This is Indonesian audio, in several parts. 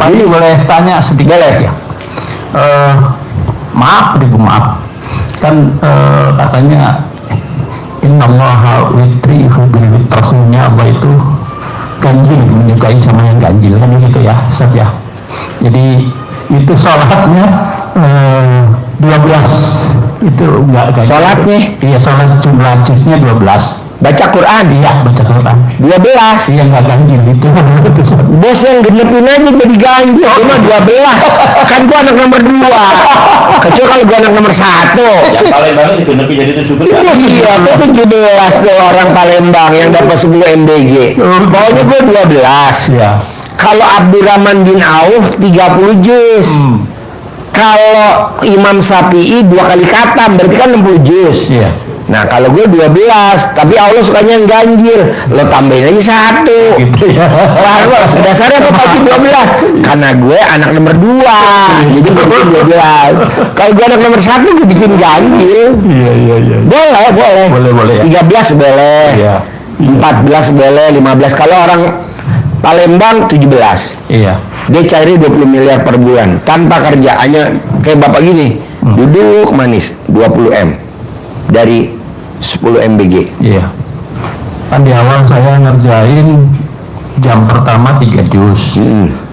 Ini boleh tanya sedikit? Boleh. Ya. Maaf, kan katanya innallaha witrihu bil witrasunya apa itu ganjil, menyukai sama yang ganjil kan begitu ya Ustaz ya. Jadi itu sholatnya 12 itu enggak ganjil. Sholatnya? Iya, sholat jumlah juznya 12. Baca Quran? Iya, baca Quran 12. iya enggak ganjil itu. Bos yang genepin aja jadi ganjil. Cuma 12. Kan gua anak nomor 2. Kecuali kalau gua anak nomor 1. Yang Palembang itu genepin jadi 17. Iya, itu 17 tuh orang Palembang yang dapat 10 MBG. Pokoknya gua 12. Iya. Kalau Abdurrahman bin Auf 30 juz. Kalau Imam Syafi'i 2 kali khatam, berarti kan 60 juz. Iya. Nah kalau gue 12, tapi Allah sukanya yang ganjil, lo tambahin aja 1 Gitu ya. Dasarnya apa pasti 12? Karena gue anak nomor 2, jadi gue bikin 12. Kalau gue anak nomor 1, gue bikin ganjil. Iya. Boleh ya. 13 boleh, Iya. 14 boleh, 15. Kalau orang Palembang 17, Iya. dia cairi 20 miliar per bulan tanpa kerja, hanya kayak bapak gini, duduk manis 20 M dari 10 MBG. Iya. Kan di awal saya ngerjain jam pertama 3 juz.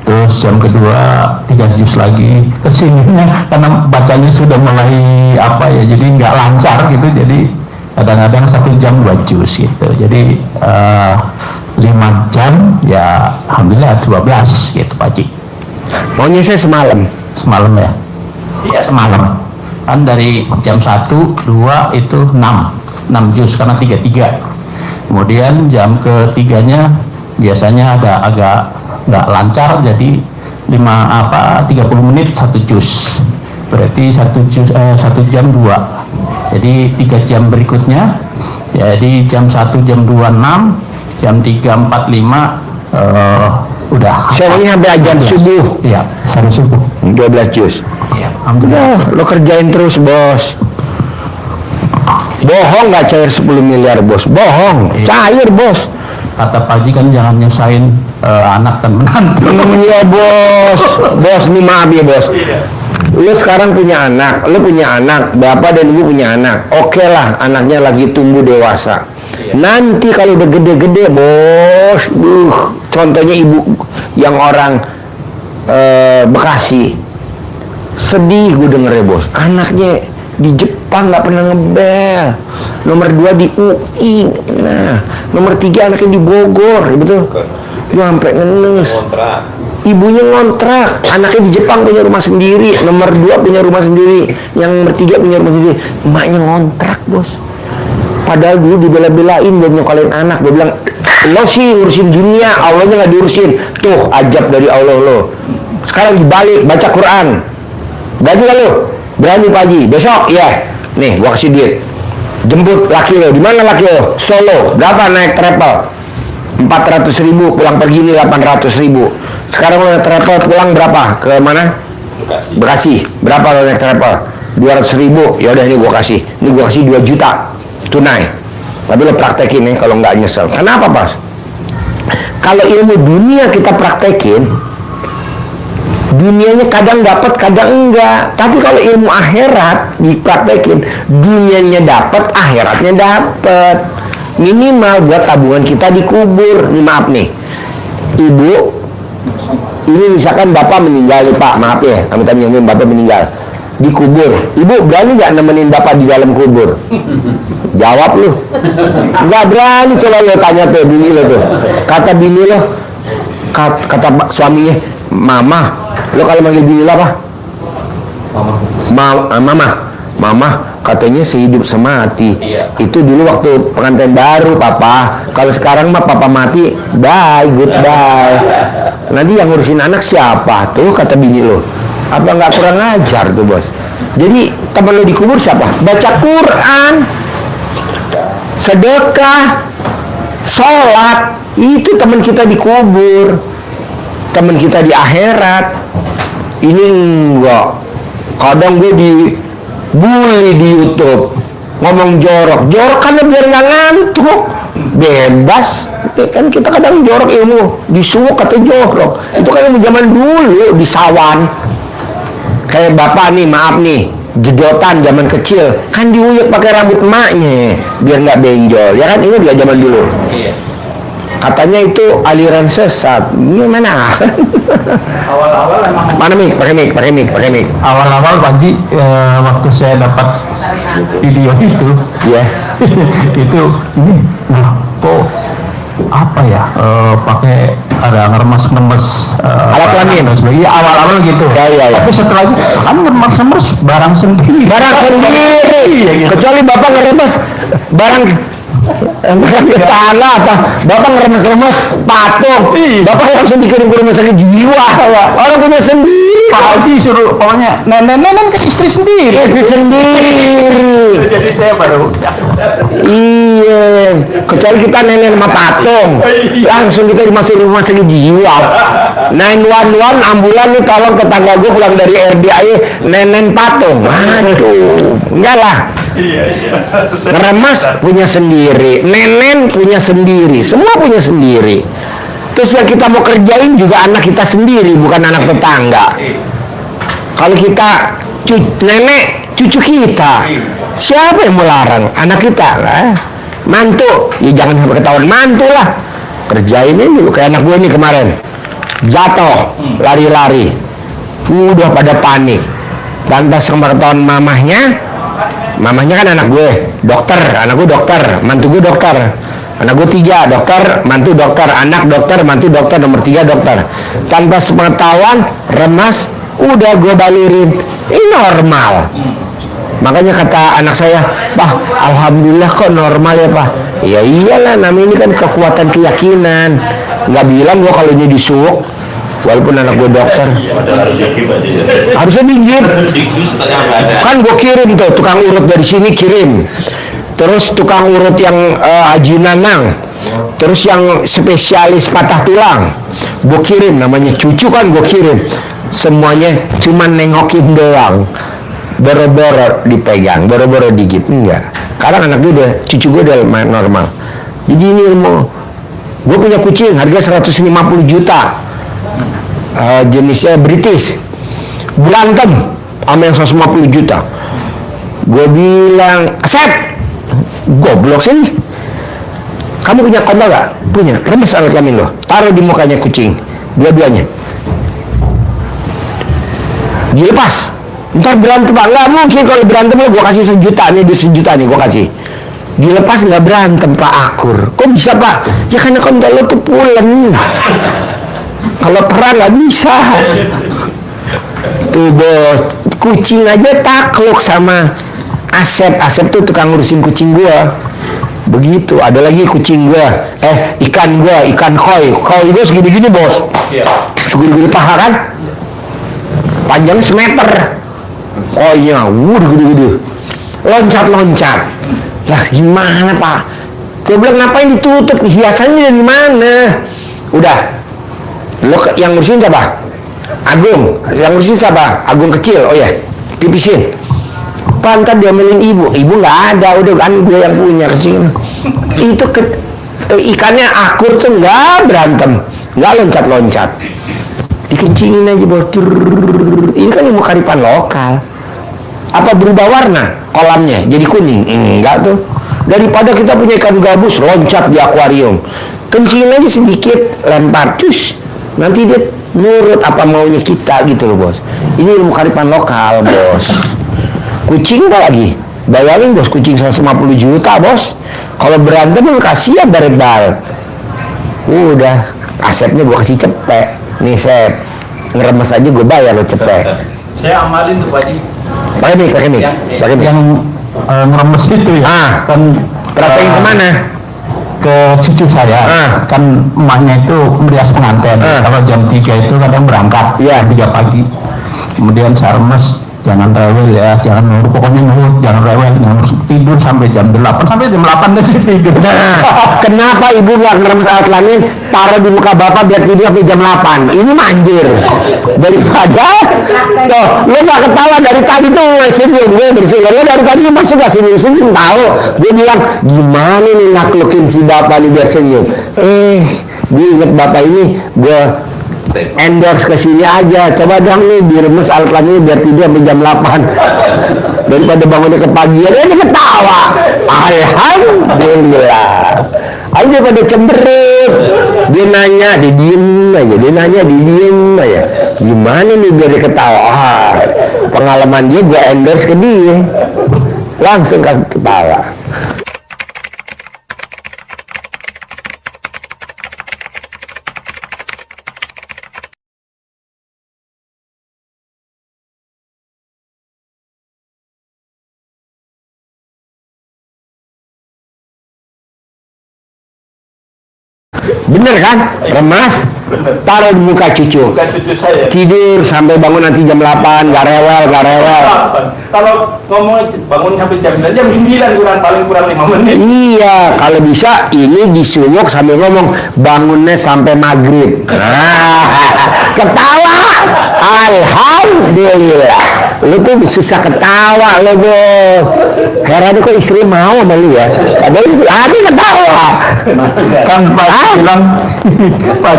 Terus jam kedua 3 juz lagi. Kesininya karena bacanya sudah mulai apa ya, jadi nggak lancar gitu. Jadi kadang-kadang 1 jam 2 juz gitu. Jadi 5 jam ya alhamdulillah 12 gitu Pak Haji. Maunya saya semalam. Semalam ya? Iya semalam. Kan dari jam 1, 2 itu 6 juz karena 3. Kemudian jam ketiganya biasanya agak nggak lancar, jadi 30 menit 1 juz. Berarti 1 jam 2. Jadi 3 jam berikutnya, jadi jam 1, jam 2, 6, jam 3, 4, 5 udah. Soalnya sampai ajan subuh. Iya, sampai subuh. 12 juz. Iya, alhamdulillah. Lo kerjain terus bos. Bohong nggak cair 10 miliar bos. Bohong. Iya. Cair bos. Kata Pak Haji kan jangan nyusahin anak dan menantu. Iya bos. Bos nih maaf ya bos. Lo sekarang punya anak. Lo punya anak. Bapak dan ibu punya anak. Oke lah, anaknya lagi tumbuh dewasa. Nanti kalau udah gede-gede bos, contohnya ibu yang orang Bekasi, sedih gue denger ya bos, anaknya di Jepang nggak pernah ngebel, nomor 2 di UI, nah nomor 3 anaknya di Bogor, ya betul, gue sampai ngenes. Ibunya ngontrak, anaknya di Jepang punya rumah sendiri, nomor 2 punya rumah sendiri, yang nomor 3 punya rumah sendiri, emaknya ngontrak bos. Padahal dulu dibela-belain buat nyokalin anak. Gue bilang, lo sih ngurusin dunia, Allahnya nggak diurusin. Tuh, ajab dari Allah lo. Sekarang dibalik, baca Quran. Berani gak lo? Berani Pak Haji? Besok? Iya. Nih, gua kasih duit. Jemput laki lo. Di mana laki lo? Solo. Berapa naik travel? 400.000, pulang pergi ini 800.000. Sekarang lo naik travel pulang berapa? Ke mana? Bekasi. Berapa lo naik travel? 200.000. Ya udah ini gua kasih. Ini gua kasih 2 juta. Tunai, tapi lo praktekin nih kalau nggak nyesel. Kenapa pas? Kalau ilmu dunia kita praktekin, dunianya kadang dapat, kadang enggak. Tapi kalau ilmu akhirat dipraktekin, dunianya dapat, akhiratnya dapat. Minimal buat tabungan kita dikubur. Nih maaf nih, ibu, ini misalkan bapak meninggal nih pak, maaf ya, amit-amit bapak meninggal. Dikubur, ibu berani nggak nemenin bapak di dalam kubur? Jawab lu. Nggak berani. Coba lo tanya tuh bini lo tuh. Kata bini lo, kata suaminya, mama. Lo kalau manggil bini lo apa? Mama katanya sehidup semati. Itu dulu waktu pengantin baru papa. Kalau sekarang mah papa mati, bye, goodbye. Nanti yang ngurusin anak siapa? Tuh kata bini lo. Apa nggak kurang ajar tuh bos? Jadi teman lo dikubur siapa? Baca Quran, sedekah, sholat. Itu teman kita dikubur, teman kita di akhirat. Ini enggak. Kadang gue dibully di YouTube. ngomong jorok kan biar nggak ngantuk, bebas. Kan kita kadang jorok ilmu disuuk atau jorok itu kan ilmu zaman dulu di sawan. Kayak bapak nih, maaf nih, jedotan zaman kecil kan diuyuk pakai rambut emaknya biar nggak benjol, ya kan, ini juga zaman dulu. Katanya itu aliran sesat. Ini mana? Awal-awal emang Mana pakai mic. awal-awal Pak Haji, waktu saya dapat video itu Ya. itu ini nah kok apa ya, pakai ada ngeremes Alat kelamin. iya awal-awal gitu Ya. tapi setelah itu kan ngeremes barang sendiri Iya, gitu. Kecuali bapak ngeremes barang di tanah atau bapak ngeremes patung, Iya. bapak langsung dikirim ke rumah sakit jiwa. Orang punya sendiri. Pak Haji suruh pokoknya nenek ke istri sendiri. Istri sendiri. Jadi saya baru Iya, kecuali kita nenek sama patung, langsung kita dimasukin rumah sakit jiwa. 911 ambulan nih, tolong tetangga gue pulang dari RDI nenek patung. Aduh, enggak lah. Ngeremas punya sendiri, nenek punya sendiri, semua punya sendiri. Terus yang kita mau kerjain juga anak kita sendiri, bukan anak tetangga. Kalau kita nenek cucu kita, siapa yang mau larang? Anak kita lah. Mantu, ya jangan sampai ketahuan mantu lah. Kerjain ini dulu, kayak anak gue nih kemarin jatuh, lari-lari, udah pada panik. Tanpa sama ketahuan mamahnya kan anak gue dokter, anak gue dokter, mantu gue dokter. Anak gue 3 dokter, mantu dokter, anak dokter, mantu dokter, nomor 3 dokter. Tanpa sepengetahuan, remas, udah gue balirin. Ini normal. Makanya kata anak saya, Pak, alhamdulillah kok normal ya Pak. Ya iyalah, namanya ini kan kekuatan keyakinan. Nggak bilang gue kalau ini disuuk, walaupun anak gue dokter. Harusnya digigit. Kan gue kirim tuh tukang urut dari sini kirim. Terus tukang urut yang Haji Nanang, terus yang spesialis patah tulang gue kirim, namanya cucu kan gue kirim. Semuanya cuman nengokin doang, boro-boro dipegang, boro-boro digigit, enggak. Sekarang anak gue udah, cucu gue udah normal. Jadi ini ilmu. Gue punya kucing harga 150 juta, jenisnya British, berantem sama yang 150 juta. Gue bilang, Asep, goblok sini, kamu punya kontol gak? Punya. Remes alat kelamin lo, taruh di mukanya kucing, dua-duanya, dilepas. Ntar berantem, nggak mungkin. Kalau berantem lo gue kasih 1 juta nih, duit 1 juta nih gue kasih. Dilepas nggak berantem Pak Akur. Kok bisa Pak? Ya karena kontol lo tuh pulen. Kalau perang nggak bisa. Tuh bos, kucing aja takluk sama Asep. Asep tuh tukang ngurusin kucing gua. Begitu. Ada lagi kucing gua, ikan gua, ikan koi gua segini-gini bos. Segini-gini paha kan, panjangnya semeter. Koinya gede-gede, loncat-loncat. Lah gimana Pak? Gua bilang ngapain ditutup, hiasannya dari mana? Udah, lo yang ngurusin siapa? Agung. Yang ngurusin siapa? Agung kecil. Oh ya, pipisin. Pantat diomelin ibu nggak ada, udah kan gue yang punya kecil. Itu ikannya Akur tuh nggak berantem, nggak loncat-loncat, dikencingin aja bos. Ini kan ilmu kearifan lokal. Apa berubah warna kolamnya jadi kuning? Enggak tuh. Daripada kita punya ikan gabus loncat di akuarium, kencingin aja sedikit, lempar, cus, nanti dia nurut apa maunya kita gitu loh bos. Ini ilmu kearifan lokal bos. Kucing apa lagi? Bayangin bos, kucing 150 juta bos. Kalau berantem kan kasihan baret-baret. Udah, Asepnya gue kasih cepet. Nih Sep, ngeremes aja gue bayar lo cepet. saya amalin tuh Pak Haji. Pakai mic. Yang ngeremes itu ya. Kan Perhatiin kemana? ke cucu saya. Kan emaknya itu merias pengantin. Kalau jam 3 itu kadang berangkat. Iya. 3 pagi. Kemudian saya remes jangan rewel ya, jangan nurut, pokoknya nurut, jangan rewel, harus tidur sampai jam 8, sampai jam 8 nanti tidur. Nah, kenapa ibu nggak ngeremes alat kelamin, taruh di muka bapak biar tidur sampai jam 8? Ini manjir. Daripada, tuh, lo nggak ketawa dari tadi tuh senyum, gue bersenyum. Lo dari tadi masuk gak senyum tahu? Dia bilang, gimana nih naklukin si bapak nih biar senyum? Gue inget bapak ini, gue endorse ke sini aja, coba dong nih diremes alat kelamin biar tidur sampai jam 8 daripada bangunnya kepagian. Dia ketawa, alhamdulillah. Aja pada cemberut, dia nanya, dia diem aja, dia nanya, dia diem aja. Gimana nih biar dia ketawa? Pengalaman dia gue endorse ke dia, langsung kasih ketawa. Bener kan? Remas, taruh di muka cucu. Bukan cucu saya. Tidur sampai bangun nanti jam 8, gak rewel. Kalau ngomong bangun sampai jam 9, jam 9 paling kurang 5 menit. Iya, kalau bisa ini disuyuk sambil ngomong bangunnya sampai maghrib. Ketawa, alhamdulillah. Lu tuh susah ketawa lo bos. Heran kok istri mau sama lu ya. Padahal hati ketawa. Kan Pak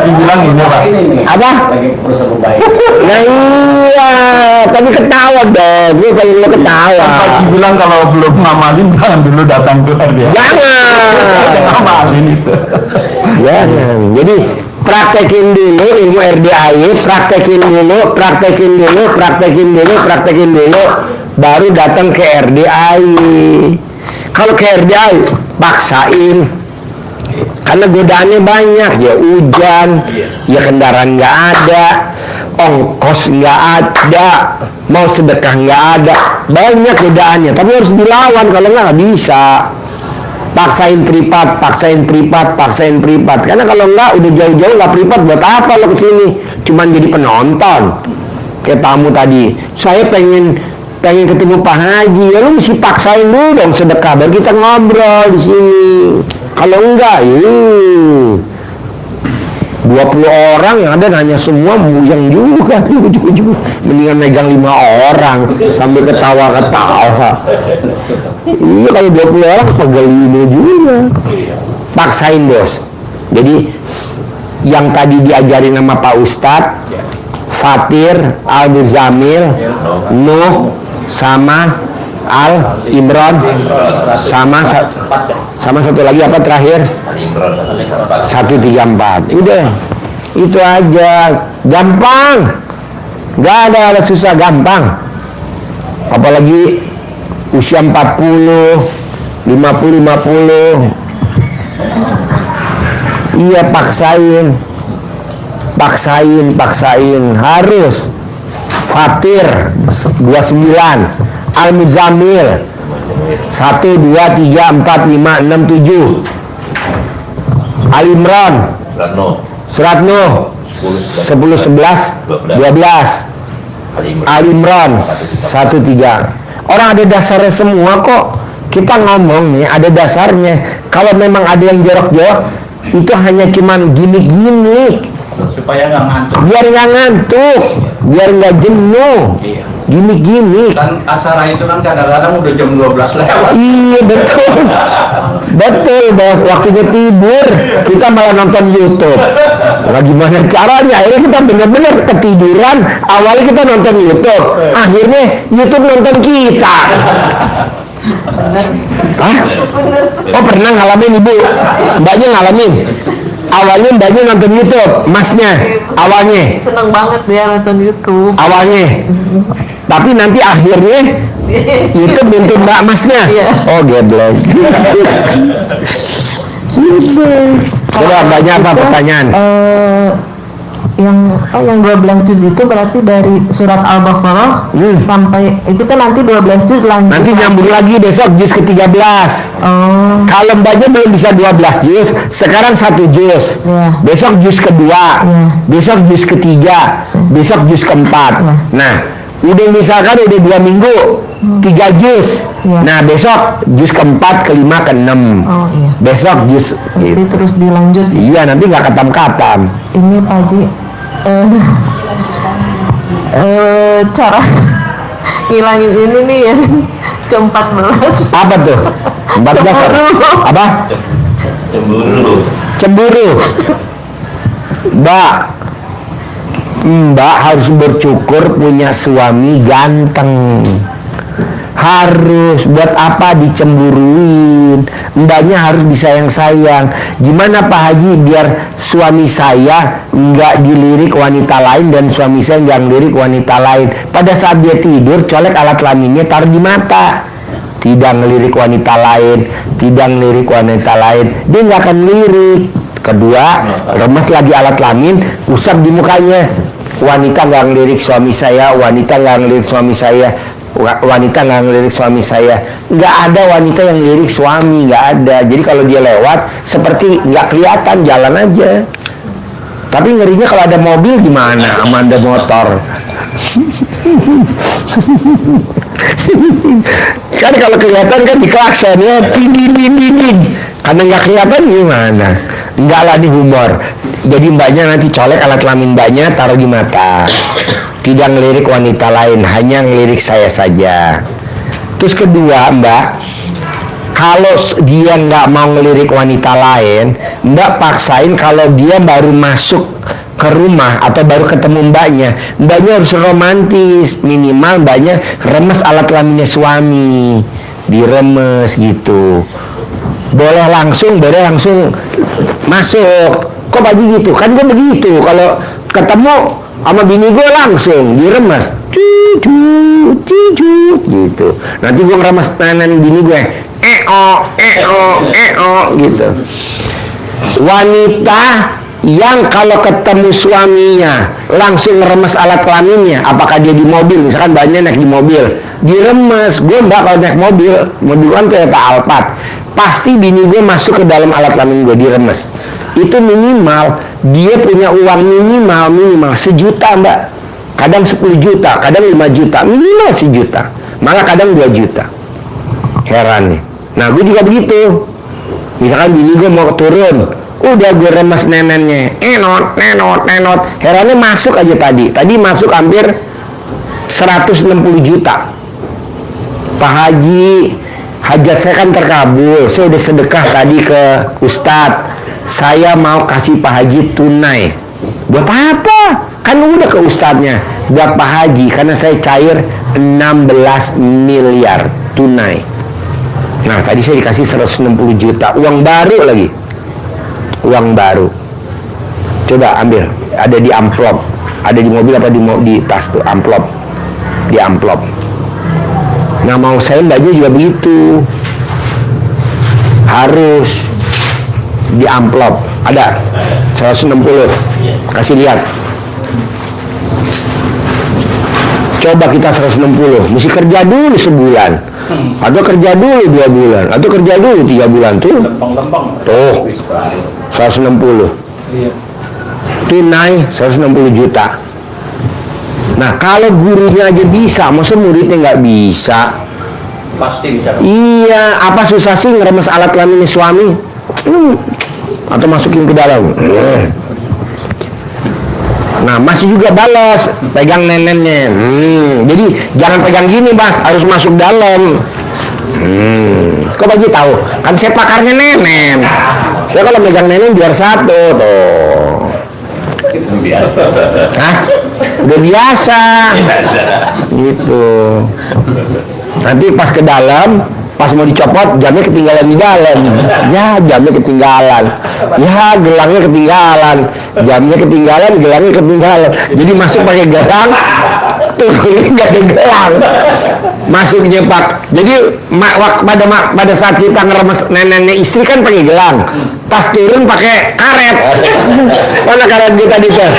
bilang ini Pak. Apa? Lagi berusaha baik. Nah iya, tapi ketawa dong. Gue pengen lo ketawa. Kan Pak bilang kalau belum ngamalin jangan dulu datang ke RDA. Jangan. Ngamalin itu. Jangan. Jadi praktekin dulu ilmu RDAI, praktekin dulu, baru datang ke RDAI. Kalau ke RDAI, paksain. Karena godaannya banyak, ya hujan, ya kendaraan nggak ada, ongkos nggak ada, mau sedekah nggak ada, banyak godaannya. Tapi harus dilawan, kalau nggak bisa. Paksain privat. Karena kalau nggak, udah jauh-jauh nggak privat, buat apa lo kesini? Cuman jadi penonton. Kayak tamu tadi, saya pengen ketemu Pak Haji, ya lo mesti paksain dulu dong sedekah, baru kita ngobrol di sini. Kalau enggak, 20 orang yang ada nanya semua muyang juga, mendingan megang 5 orang sambil ketawa-ketawa. Iya, kalau 20 orang pegelino juga. Paksain bos. Jadi yang tadi diajarin sama Pak Ustadz, Fatir, Al-Muzamil, Nuh, sama Al Imran, sama satu lagi apa terakhir? 134. Udah, itu aja, gampang, nggak ada susah, gampang. Apalagi usia 40, 50. Iya, paksain harus. Fatir 29, Al-Muzamil 1, 2, 3, 4, 5, 6, 7. Al-Imran Surat Nuh 10, 11, 12. Al-Imran 1, 3. Orang ada dasarnya semua kok. Kita ngomong nih ada dasarnya. Kalau memang ada yang jorok-jorok, itu hanya cuman gimmick-gimmick Supaya nggak ngantuk. biar nggak ngantuk, biar nggak jenuh. Iya. Gimmick. Kan acara itu kan kadang-kadang udah jam 12 lewat. Iya betul bos, waktunya tidur kita malah nonton YouTube. Nah gimana caranya? Akhirnya kita benar-benar ketiduran. Awalnya kita nonton YouTube, akhirnya YouTube nonton kita. Hah? Oh pernah ngalamin ibu? Mbaknya ngalamin? Awalnya mbaknya nonton YouTube, masnya awalnya Seneng banget dia nonton YouTube. awalnya, tapi nanti akhirnya YouTube nuntun mbak masnya. Iya. Oh geblek. Coba mbaknya apa pertanyaan? Yang 12 juz itu berarti dari surat Al-Baqarah sampai itu kan nanti 12 juz lanjut. Nanti nyambung lagi besok juz ke-13. Oh, Kalau mbaknya belum bisa 12 juz, sekarang 1 juz. Iya. Besok juz kedua, Iya. besok juz ketiga, besok juz keempat. Iya. Nah, Udah misalkan udah 2 minggu 3 jus. Iya. Nah besok jus keempat, kelima, keenam. Oh iya. Besok jus Nanti gitu. terus dilanjut. Iya nanti nggak katam-katam. Ini Pak Haji, cara ngilangin ini nih ya ke-14. Apa tuh? 14 apa? Cemburu. Cemburu. Mbak harus bersyukur punya suami ganteng. Harus, buat apa dicemburuin? Mbaknya harus disayang-sayang. Gimana Pak Haji biar suami saya nggak dilirik wanita lain dan suami saya nggak ngelirik wanita lain? Pada saat dia tidur, colek alat kelaminnya taruh di mata. Tidak ngelirik wanita lain, tidak ngelirik wanita lain, dia nggak akan ngelirik. Kedua, remes lagi alat kelamin, usap di mukanya. Wanita nggak ngelirik suami saya, wanita nggak ngelirik suami saya, wanita nggak ngelirik suami saya. Nggak ada wanita yang ngelirik suami, nggak ada. Jadi kalau dia lewat, seperti nggak kelihatan, jalan aja. Tapi ngerinya kalau ada mobil gimana? Sama ada motor. Kan kalau kelihatan kan diklakson ya, ding. Karena nggak kelihatan gimana? Enggak lah, di humor. Jadi mbaknya nanti colek alat kelamin mbaknya taruh di mata. Tidak ngelirik wanita lain, hanya ngelirik saya saja. Terus kedua mbak, kalau dia nggak mau ngelirik wanita lain, mbak paksain kalau dia baru masuk ke rumah atau baru ketemu mbaknya harus romantis. Minimal mbaknya remes alat kelaminnya suami, diremes gitu. Boleh langsung masuk. Kok baju gitu? Kan gue begitu. Kalau ketemu sama bini gue langsung diremes, cucu gitu. Nanti gue ngeremes tangan bini gue, gitu. Wanita yang kalau ketemu suaminya langsung ngeremes alat kelaminnya, apakah dia di mobil, misalkan banyak naik di mobil, diremes. Gue mbak kalau naik mobil kan Toyota Alphard, pasti bini gue masuk ke dalam alat kelamin gue, diremes. Itu minimal dia punya uang minimal 1 juta mbak, kadang 10 juta, kadang 5 juta, minimal 1 juta, malah kadang 2 juta. Heran nih. Nah gue juga begitu. Misalkan bini gue mau turun, udah gue remes nenennya, nenot. Herannya masuk aja tadi masuk hampir 160 juta. Pak Haji, hajat saya kan terkabul, saya udah sedekah tadi ke Ustadz, saya mau kasih Pak Haji tunai. Buat apa? Kan udah ke Ustadznya. Buat Pak Haji, karena saya cair 16 miliar tunai. Nah tadi saya dikasih 160 juta, uang baru lagi. Uang baru. Coba ambil, ada di amplop, ada di mobil apa di tas tuh, amplop, di amplop. Nah mau saya mbaknya juga begitu, harus di amplop, ada 160, kasih lihat. Coba kita 160, mesti kerja dulu sebulan, atau kerja dulu 2 bulan, atau kerja dulu 3 bulan tuh. Tuh 160 tunai 160 juta. Nah kalau gurunya aja bisa, masa muridnya nggak bisa? Pasti bisa. Iya, apa susah sih ngeremes alat kelaminnya suami? Atau masukin ke dalam. Nah masih juga balas, pegang nenennya. Jadi jangan pegang gini mas, harus masuk dalam. Kok bagi tahu? Kan saya pakarnya nenen. Saya kalau megang nenen biar satu tuh. Biasa. Hah? Udah biasa. Gitu. Nanti pas ke dalam, pas mau dicopot, jamnya ketinggalan di dalam. Ya, jamnya ketinggalan. Ya, gelangnya ketinggalan. Jamnya ketinggalan, gelangnya ketinggalan. Jadi masuk pakai gelang, turunnya nggak ada gelang. Masuknya pak. Jadi pada saat kita ngeremes neneknya istri kan pakai gelang. Pas turun pakai karet. Mana karet kita di teh?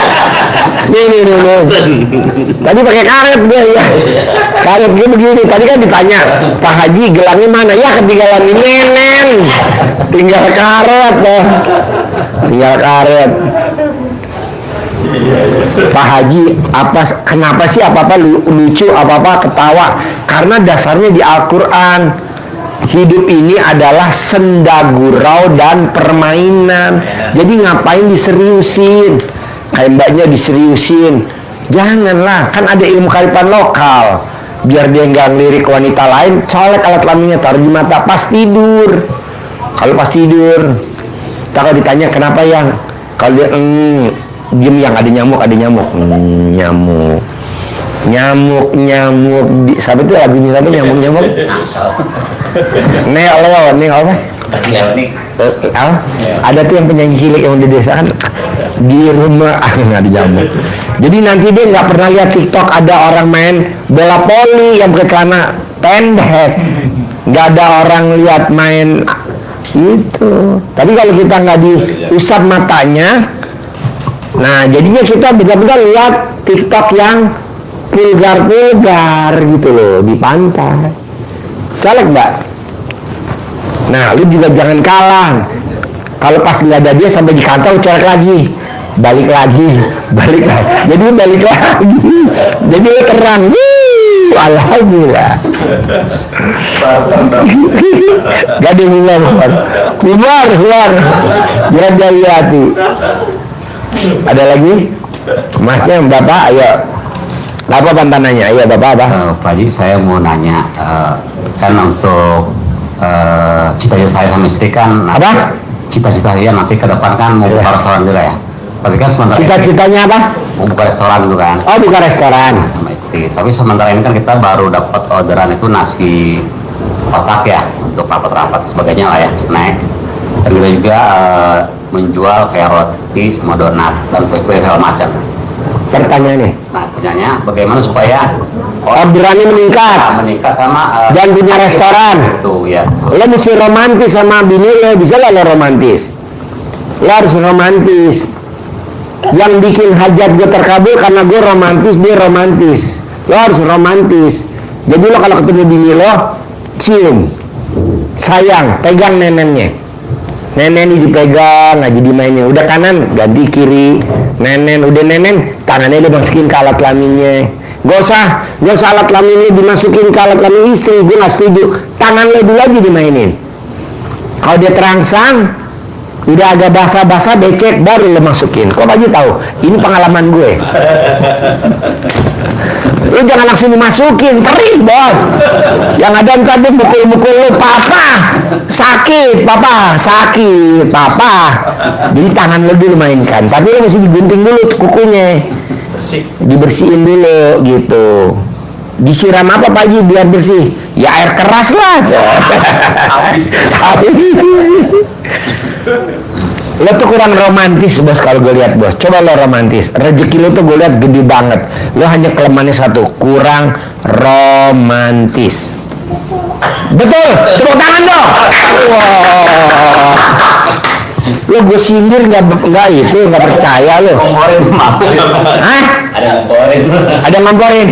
Nih. Tadi pakai karet dia ya. Karet dia begini. Tadi kan ditanya, Pak Haji gelangnya mana? Ya ketinggalan di nenen. Tinggal karet loh. Tinggal karet. Pak Haji, kenapa sih apa-apa lucu, apa-apa ketawa? Karena dasarnya di Al-Quran. Hidup ini adalah senda gurau dan permainan. Jadi ngapain diseriusin? Kayak mbaknya diseriusin. Janganlah, kan ada ilmu kearifan lokal. Biar dia nggak ngelirik wanita lain, colek alat kelaminnya, taruh di mata pas tidur. Kalau pas tidur, kalau ditanya kenapa yang, kalau dia diem, yang ada nyamuk, nyamuk. Siapa itu lagunya, siapa nyamuk? Neo apa? Ada tuh yang penyanyi cilik yang di desa kan, di rumah nggak ada nyamuk. Jadi nanti dia nggak pernah lihat TikTok ada orang main bola voli yang pakai celana pendek, nggak ada orang lihat main itu. Tapi kalau kita nggak diusap matanya, nah jadinya kita benar-benar lihat TikTok yang vulgar gitu loh di pantai. Colek mbak. Nah lu juga jangan kalah. Kalau pas nggak ada dia sampai di kantor colek lagi, balik lagi. Jadi balik lagi. Jadi lu terang. Alhamdulillah. Gak ada keluar. Jangan dari hati. Ada lagi? Masnya bapak, ayo. Apa pantanannya? Ayo bapak apa? Pak Haji, saya mau nanya, kan untuk cita-cita saya sama istri kan. Apa? Cita-cita saya nanti ke depan kan mau buka restoran juga ya. Tapi kan sementara cita-citanya apa? Mau buka restoran itu kan. Oh, buka restoran. Sama istri. Tapi sementara ini kan kita baru dapat orderan itu nasi kotak ya, untuk rapat-rapat sebagainya lah ya, snack. Dan kita juga menjual kayak roti sama donat dan kue-kue segala macam. Pertanyaannya? Nah, pertanyaannya bagaimana supaya orderannya meningkat sama dan punya restoran. Itu ya. Lo mesti romantis sama bini lo, bisa lah lo romantis. Lo harus romantis. Yang bikin hajat gue terkabul karena gue romantis, dia romantis. Lo harus romantis. Jadi lo kalau ketemu bini lo, cium, sayang, pegang nenennya. Nenen dipegang, aja dimainin. Udah kanan, ganti kiri. Nenen, udah nenen, tangannya dia masukin ke alat kelaminnya. Gak usah alat kelaminnya dimasukin ke alat kelamin istri. Gue gak setuju. Tangan lo dulu aja dimainin. Kalau dia terangsang, udah agak basah-basah, becek, baru lo masukin. Kok Pak Haji tahu? Ini pengalaman gue. Lu jangan langsung dimasukin, perih bos. Yang ada ntar dia mukul-mukul lu, papa sakit. Jadi tangan lu dulu mainkan, tapi lu mesti digunting dulu kukunya, dibersihin dulu gitu. Disiram apa Pak Haji biar bersih? Ya air keras lah. Lo tuh kurang romantis bos kalau gue lihat bos. Coba lo romantis. Rezeki lo tuh gue lihat gede banget. Lo hanya kelemahannya satu, kurang romantis. Betul. Tepuk tangan dong. Wow. Lo gue sindir nggak percaya lo. Hah? Ada ngomporin.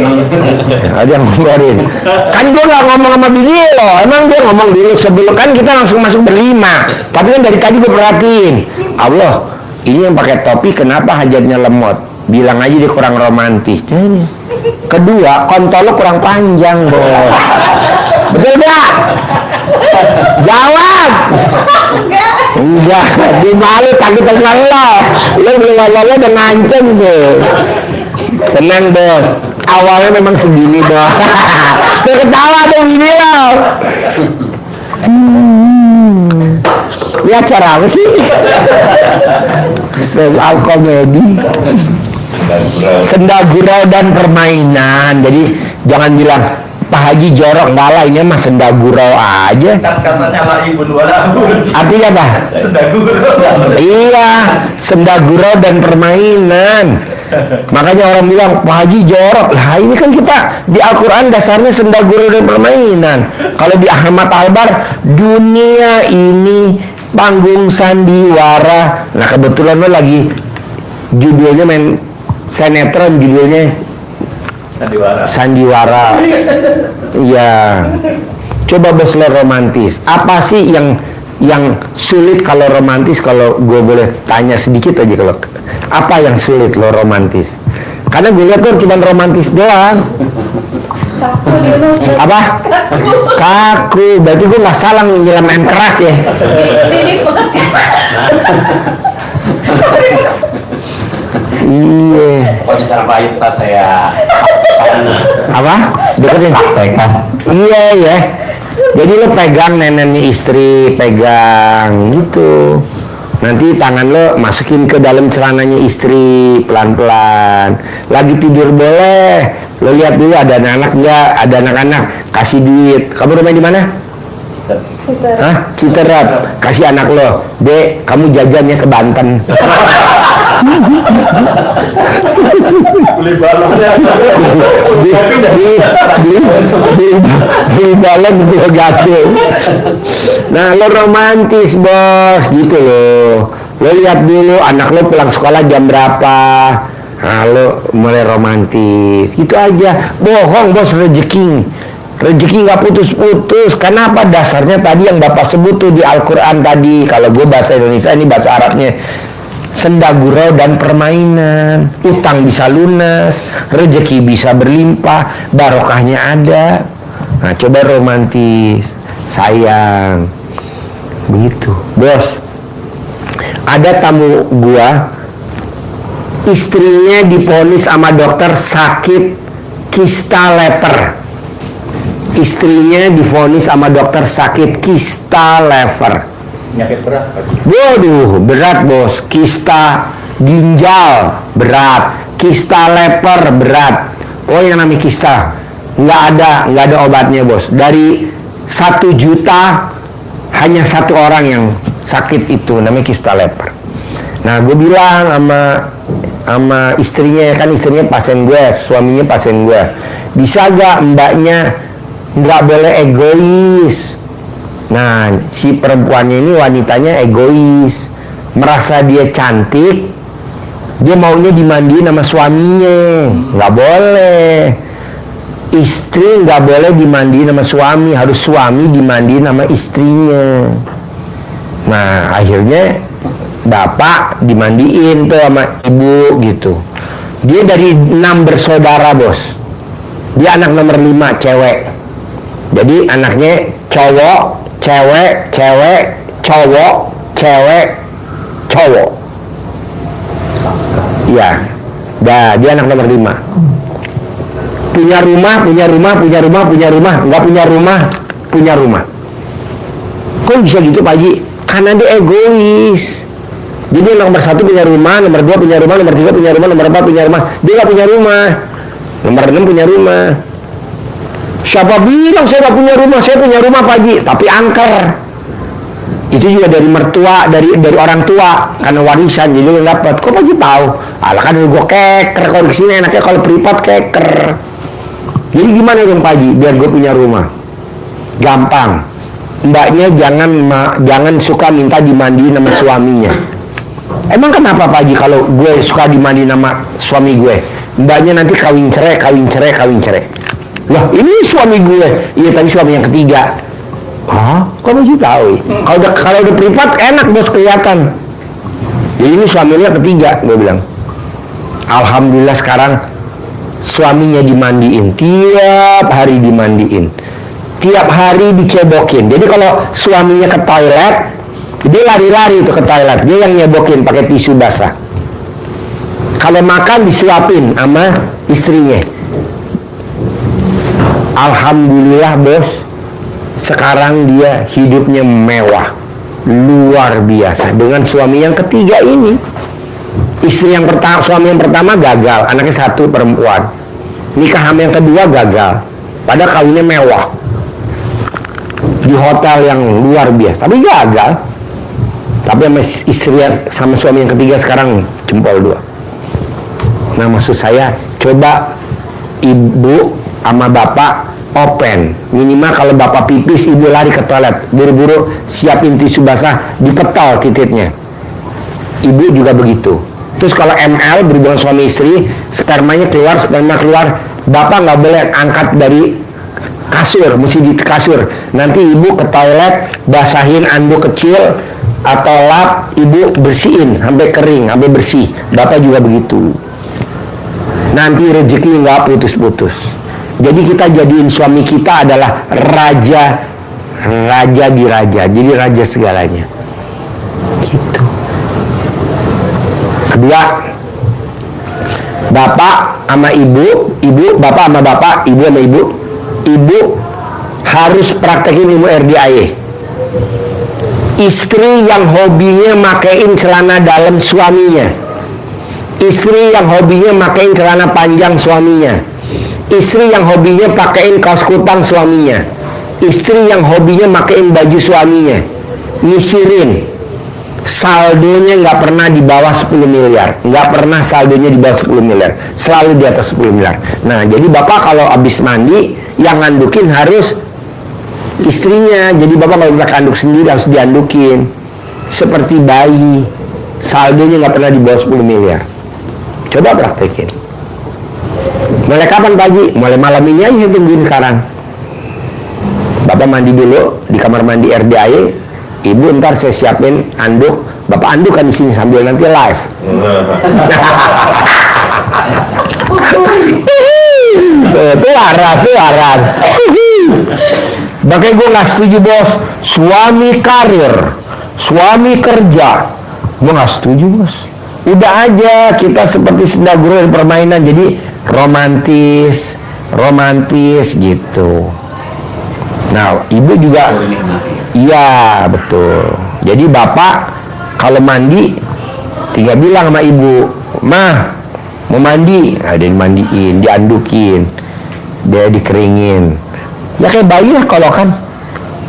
Kan gue nggak ngomong sama bini lo. Emang dia ngomong dulu sebelum, kan kita langsung masuk berlima. Tapi kan dari tadi gue perhatiin. Allah, ini yang pakai topi kenapa hajatnya lemot? Bilang aja dia kurang romantis. Kedua, kontol lo kurang panjang bos. Betul gak? Jawab. Enggak, dia malu takut sama lo. Lo belum ngomong udah ngancem tuh. Tenang bos, awalnya memang segini bos. Dia ketawa tuh gini lo. Ya cara apa sih? Stand-up komedi, senda gurau dan permainan. Jadi jangan bilang Pak Haji jorok, enggak lah, ini mah senda gurau aja. Katanya lah ibu dua. Artinya apa? Senda gurau. Iya, senda gurau dan permainan. Makanya orang bilang Pak Haji jorok. Lah ini kan kita di Al-Quran dasarnya senda gurau dan permainan. Kalau di Ahmad Albar, dunia ini panggung sandiwara. Nah kebetulan lo lagi judulnya main sinetron, judulnya Sandiwara. Iya. Coba bos lo romantis. Apa sih yang yang sulit kalau romantis, kalau gue boleh tanya sedikit aja, kalau apa yang sulit lo romantis? Karena gue lihat lo cuma romantis doang. Apa? Kaku. Berarti gue nggak salah nyiram air keras ya. Iya. Pokoknya cara baik saya Apa? Deketin. Pegang. Iya ya. Jadi lo pegang neneknya istri, pegang gitu. Nanti tangan lo masukin ke dalam celananya istri pelan-pelan. Lagi tidur boleh. Lo lihat dulu ada anak nggak? Ada anak-anak. Kasih duit. Kamu rumah di mana? Hah? Citerap. Kasih anak lo. Dek, kamu jajannya ke Banten. Beli balonnya. Beli balon di gatel. Nah, lo romantis bos, gitu lo. Lo lihat dulu anak lo pulang sekolah jam berapa. Nah, lo mulai romantis. Gitu aja. Bohong bos, rezeki nggak putus-putus. Kenapa? Dasarnya tadi yang Bapak sebut tuh di Al-Quran tadi. Kalau gue bahasa Indonesia, ini bahasa Arabnya. Senda gurau dan permainan, utang bisa lunas, rezeki bisa berlimpah, barokahnya ada. Nah, coba romantis, sayang, begitu, bos. Ada tamu gua, istrinya divonis sama dokter sakit kista lever. Istrinya divonis sama dokter sakit kista lever. Penyakit berat. Waduh, berat bos. Kista ginjal berat, kista lever berat. Oh, yang namanya kista nggak ada obatnya bos. Dari 1 juta hanya 1 orang yang sakit itu, namanya kista lever. Nah, gue bilang sama istrinya, kan istrinya pasien gue, suaminya pasien gue, bisa gak mbaknya nggak boleh egois. Nah, si perempuannya ini, wanitanya egois, merasa dia cantik, dia maunya dimandiin sama suaminya. Nggak boleh. Istri nggak boleh dimandiin sama suami, harus suami dimandiin sama istrinya. Nah, akhirnya bapak dimandiin tuh sama ibu gitu. Dia dari 6 bersaudara bos. Dia anak nomor 5 cewek. Jadi anaknya cowok, cewek, cowok, cewek, cowok. Ya, dia anak nomor 5. Punya rumah, nggak punya rumah. Kok bisa gitu Pak Haji? Karena dia egois. Jadi nomor 1 punya rumah, nomor 2 punya rumah, nomor 3 punya rumah, nomor 4 punya rumah. Dia nggak punya rumah. Nomor 6 punya rumah. Siapa bilang saya nggak punya rumah? Saya punya rumah Pak Haji, tapi angker. Itu juga dari mertua, dari orang tua, karena warisan jadi nggak dapat. Kok Pak Haji tahu? Alah kan gue keker, kalau di sini enaknya kalau privat keker. Jadi gimana dong Pak Haji biar gue punya rumah? Gampang. Mbaknya jangan suka minta dimandiin sama suaminya. Emang kenapa Pak Haji kalau gue suka dimandiin sama suami gue? Mbaknya nanti kawin cerai. Loh, ini suami gue. Iya, tapi suami yang ketiga. Hah? Kok masih tahu? Kalau udah privat enak bos, kelihatan. Jadi ini suaminya ketiga, gue bilang. Alhamdulillah sekarang suaminya dimandiin, tiap hari dimandiin, tiap hari dicebokin. Jadi kalau suaminya ke toilet, dia lari-lari itu ke toilet, dia yang nyebokin pakai tisu basah. Kalau makan disuapin sama istrinya. Alhamdulillah bos, sekarang dia hidupnya mewah, luar biasa dengan suami yang ketiga ini. Suami yang pertama gagal, anaknya 1 perempuan. Nikah sama yang kedua gagal, padahal kawinnya mewah di hotel yang luar biasa, tapi gagal. Tapi sama istri sama suami yang ketiga sekarang jempol 2. Nah, maksud saya coba ibu sama bapak open, minimal kalau bapak pipis ibu lari ke toilet, buru-buru siapin tisu basah, dipetol titiknya. Ibu juga begitu. Terus kalau ML berhubungan suami istri, sperma keluar, bapak nggak boleh angkat dari kasur, mesti di kasur. Nanti ibu ke toilet, basahin anduk kecil atau lap, ibu bersihin sampai kering, sampai bersih. Bapak juga begitu. Nanti rezeki nggak putus-putus. Jadi kita jadiin suami kita adalah raja di raja, jadi raja segalanya. Gitu. Kedua, bapak sama ibu, bapak sama bapak, ibu sama ibu harus praktekin ilmu RDIE. Istri yang hobinya makein celana dalam suaminya, istri yang hobinya makein celana panjang suaminya, istri yang hobinya pakein kaos kutang suaminya, istri yang hobinya makein baju suaminya, nyisirin, saldonya nggak pernah di bawah 10 miliar, nggak pernah saldonya di bawah 10 miliar, selalu di atas 10 miliar. Nah, jadi bapak kalau habis mandi, yang ngandukin harus istrinya. Jadi bapak kalau udah anduk sendiri harus diandukin seperti bayi, saldonya nggak pernah di bawah 10 miliar. Coba praktekin. Mulai kapan pagi? Mulai malam ini aja, saya tungguin sekarang. Bapak mandi dulu di kamar mandi RDIE, ibu ntar saya siapin anduk, bapak anduk kan di sini sambil nanti live. Itu waras. Makanya gue nggak setuju bos, suami karir, suami kerja, gue nggak setuju bos. Udah aja kita seperti sendaguro dan permainan, jadi romantis gitu. Nah, ibu juga, iya betul. Jadi bapak kalau mandi tinggal bilang sama ibu, mah mau mandi, ada yang mandiin, diandukin, dia dikeringin. Ya kayak bayi lah kalau kan.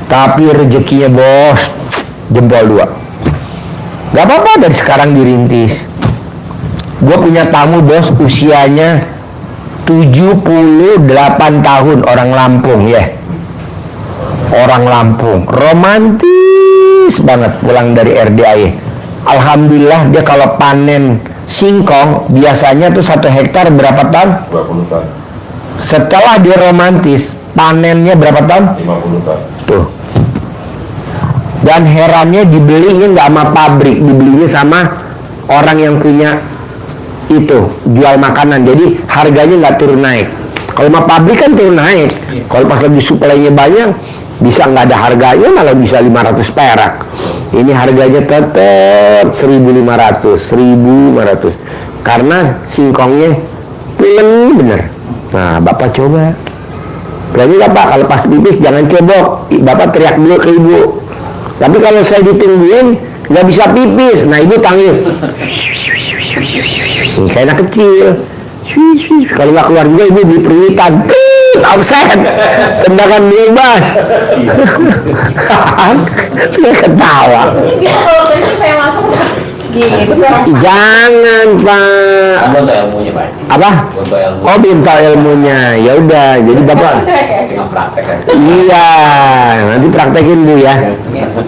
Tapi rezekinya bos, jempol 2. Gak apa-apa dari sekarang dirintis. Gue punya tamu bos usianya 78 tahun, orang Lampung ya. Orang Lampung, romantis banget pulang dari RDIE. Alhamdulillah dia kalau panen singkong biasanya tuh 1 hektar berapa ton? 20 ton. Setelah dia romantis, panennya berapa ton? 50 ton. Tuh. Dan herannya dibelinya nggak sama pabrik, dibelinya sama orang yang punya itu, jual makanan. Jadi harganya nggak turun naik. Kalau sama pabrik kan turun naik. Kalau pas lagi suplainya banyak, bisa nggak ada harganya, malah bisa 500 perak. Ini harganya tetap 1.500. Karena singkongnya pulen bener. Nah, bapak coba. Berarti bapak kalau pas pipis jangan cebok, bapak teriak dulu ke ibu. Tapi kalau saya ditungguin nggak bisa pipis, nah ibu panggil. Ini kayak anak kecil. Kalau nggak keluar juga ibu beli peruitan. Offset, tendangan bebas. Dia ketawa. Kalau tadi saya masuk gitu kan. Jangan pak. Untuk ilmunya Pak. Apa? Untuk ilmu. Oh minta ilmunya. Ya udah. Jadi bapak. Nggak praktek kan. Iya. Nanti praktekin bu ya.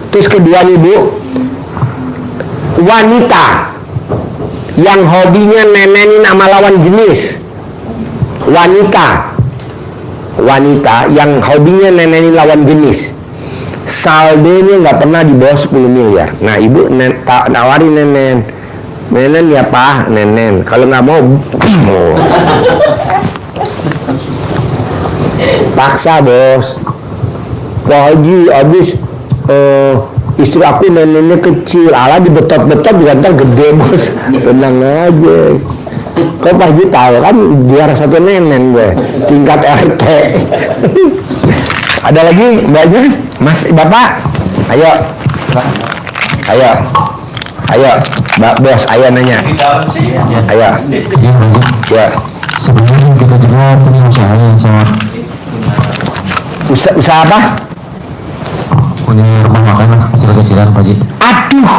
Terus kedua nih bu, wanita yang hobinya nenenin sama lawan jenis. Wanita yang hobinya nenenin lawan jenis, saldonya nggak pernah di bawah 10 miliar. Nah ibu nawarin nenen ya pak, nenen. Kalau nggak mau, paksa bos. Pak Haji abis istri aku nenennya kecil, ala dibetot-betot juga ntar gede bos. Tenang aja. Kok Pak Haji tahu kan juara 1 nenen gue tingkat RT. Ada lagi mbaknya, mas bapak, ayo, mbak bos, ayo nanya, ayo, ya. Sebenarnya kita juga punya usaha yang sama, Usaha apa? punya rumah makan kecil-kecilan Pak Haji. Aduh,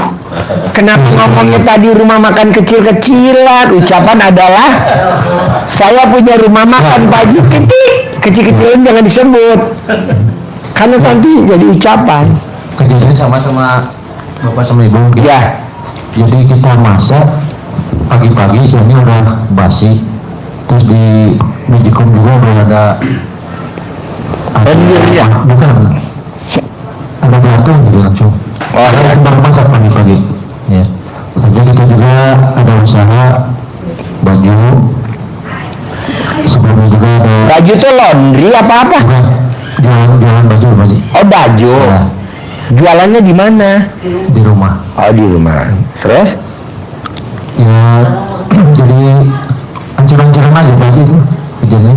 kenapa ngomongnya tadi rumah makan kecil-kecilan? Ucapan adalah saya punya rumah makan Pak Haji, kecil-kecilan jangan disebut. Karena nanti jadi ucapan. Kejadian sama-sama bapak sama ibu gitu. Ya, Jadi kita masak pagi-pagi, siangnya udah basi. Terus di Magicom juga udah ada Banjirnya? Bukan. Ada batu gitu langsung. Oh, Ada kembang masak pagi-pagi. Ya. Jadi kita juga ada usaha baju. Sebelumnya juga ada Baju tuh laundry apa-apa? bukan, jualan baju. Oh, baju. Ya, Jualannya di mana? di rumah. Oh, di rumah. Terus? Ya, jadi ancur-ancuran aja baju itu. Jadi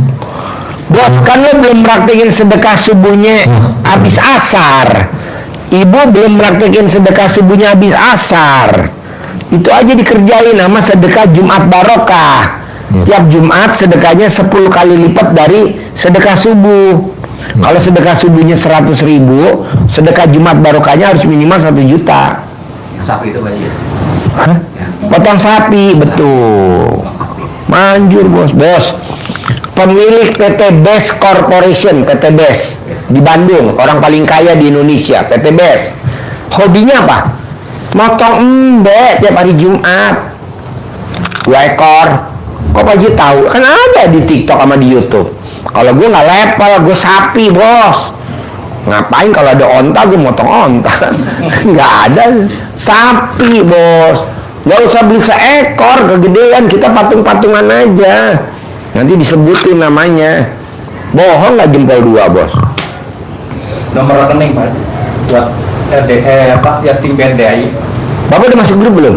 Bos, kan lo belum praktekin sedekah subuhnya habis asar. Ibu belum praktekin sedekah subuhnya habis asar. Itu aja dikerjain nama sedekah Jumat Barokah. Tiap Jumat sedekahnya 10 kali lipat dari sedekah subuh. Kalau sedekah subuhnya 100.000, sedekah Jumat Barokahnya harus minimal 1 juta. Sapi itu banyak. Hah? Potong sapi, betul. Manjur bos. Pemilik PT Best Corporation, PT Best di Bandung, orang paling kaya di Indonesia, PT Best. Hobinya apa? Motong embe tiap hari Jumat. 2 ekor. Kok Pak Haji tahu? Kan ada di TikTok sama di YouTube. Kalau gue nggak level, gue sapi bos. Ngapain kalau ada onta, gue motong onta. Nggak ada. Sapi bos. Nggak usah beli seekor, kegedean. Kita patung-patungan aja. Nanti disebutin namanya. Bohong nggak jempol 2 bos. Nomor rekening Pak buat yatim PDI. Bapak udah masuk grup belum?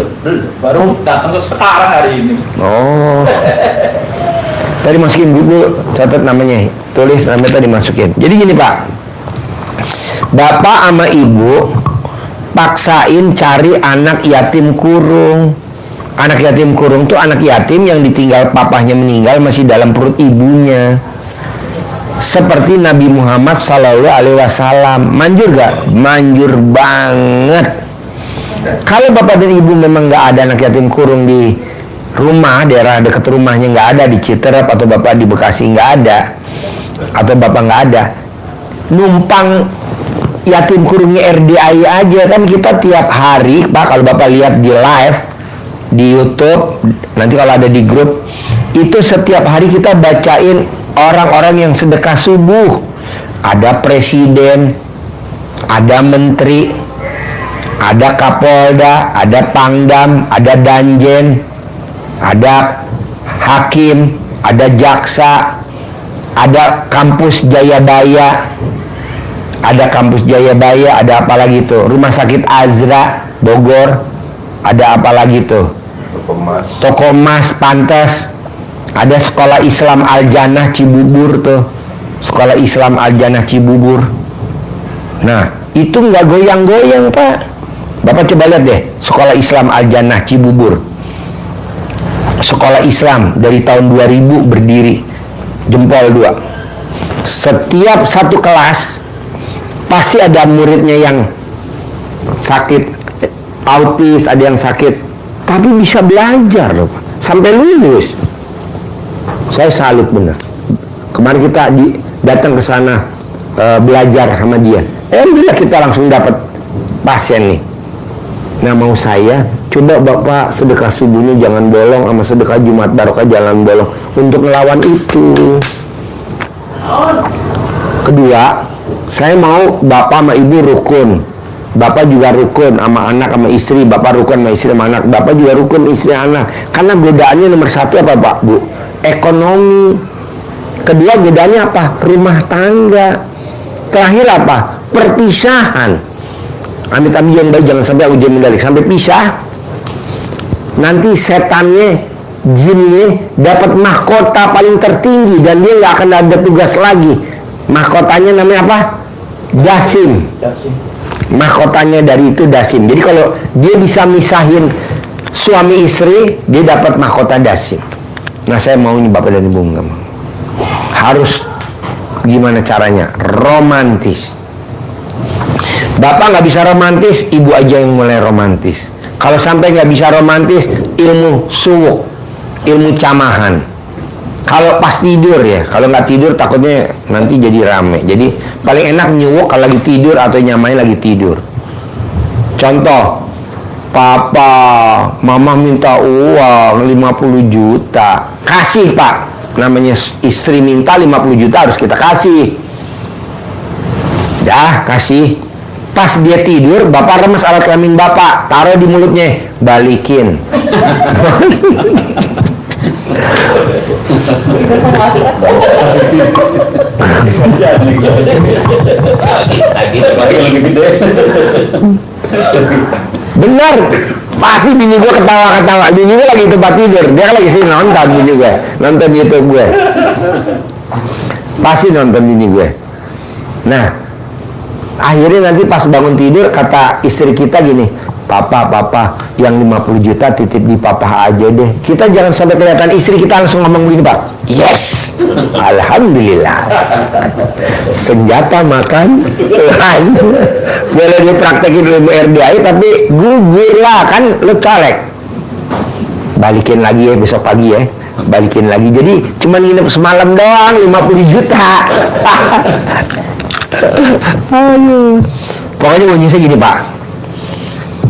Baru datang ke sekarang hari ini. Oh. Tadi masukin buku, catat namanya, tulis namanya tadi masukin. Jadi gini Pak, Bapak sama Ibu paksain cari anak yatim kurung. Anak yatim kurung tuh anak yatim yang ditinggal papahnya meninggal masih dalam perut ibunya. Seperti Nabi Muhammad SAW. Manjur gak? Manjur banget. Kalau bapak dan ibu memang nggak ada anak yatim kurung di rumah, daerah dekat rumahnya nggak ada, di Citerep atau bapak di Bekasi nggak ada, atau bapak nggak ada, numpang yatim kurungnya RDI aja. Kan kita tiap hari Pak, kalau bapak lihat di live di YouTube, nanti kalau ada di grup itu, setiap hari kita bacain orang-orang yang sedekah subuh. Ada presiden, ada menteri, ada Kapolda, ada Pangdam, ada Danjen, ada Hakim, ada Jaksa, ada Kampus Jayabaya, ada apa lagi tuh? Rumah Sakit Azra Bogor, ada apa lagi tuh? Toko Emas Pantes, ada Sekolah Islam Al-Jannah Cibubur tuh, Sekolah Islam Al-Jannah Cibubur. Nah, itu nggak goyang-goyang Pak. Bapak coba lihat deh, Sekolah Islam Al-Jannah Cibubur. Sekolah Islam dari tahun 2000 berdiri, jempol 2. Setiap satu kelas pasti ada muridnya yang sakit autis, ada yang sakit, tapi bisa belajar loh, sampai lulus. Saya salut bener. Kemarin kita datang ke sana belajar sama dia. Alhamdulillah kita langsung dapat pasien nih. Nah, mau saya coba bapak sedekah subuhnya jangan bolong, sama sedekah Jumat Barokah jangan bolong, untuk ngelawan itu. Kedua, saya mau bapak sama ibu rukun. Bapak juga rukun sama anak sama istri, bapak rukun sama istri sama anak, bapak juga rukun istri anak. Karena godaannya nomor 1 apa Pak Bu? Ekonomi. Kedua godaannya apa? Rumah tangga. Terakhir apa? Perpisahan. Amit-amit yang baik, jangan sampai ujian mendalik sampai pisah. Nanti setannya, jinnya dapat mahkota paling tertinggi dan dia nggak akan ada tugas lagi. Mahkotanya namanya apa? Dasim. Mahkotanya dari itu dasim. Jadi kalau dia bisa misahin suami istri, dia dapat mahkota dasim. Nah, saya maunya bapak dan ibu nggak mau. Harus gimana caranya? Romantis. Bapak nggak bisa romantis, ibu aja yang mulai romantis. Kalau sampai nggak bisa romantis, ilmu suwuk, ilmu camahan. Kalau pas tidur ya, kalau nggak tidur takutnya nanti jadi rame. Jadi paling enak nyuwuk kalau lagi tidur atau nyamain lagi tidur. Contoh, papa, mama minta uang 50 juta, kasih Pak. Namanya istri minta 50 juta harus kita kasih. Dah, kasih. Pas dia tidur, bapak remes alat kelamin bapak, taruh di mulutnya, balikin. Benar, pasti bini gue ketawa-ketawa. Bini gue lagi tempat tidur, dia kan lagi sini nonton bini gue, nonton YouTube gue. Pasti nonton bini gue. Nah, akhirnya nanti pas bangun tidur kata istri kita gini, papa yang 50 juta titip di papa aja deh. Kita jangan sampai kelihatan istri kita langsung ngomong begini, Pak. Yes, alhamdulillah. Senjata makan Tuhan. Boleh dipraktekin ilmu RDI tapi gugur lah, kan lu colek. Balikin lagi ya besok pagi ya. Balikin lagi. Jadi cuma nginep semalam doang 50 juta. Aduh. Pokoknya kuncinya gini, Pak.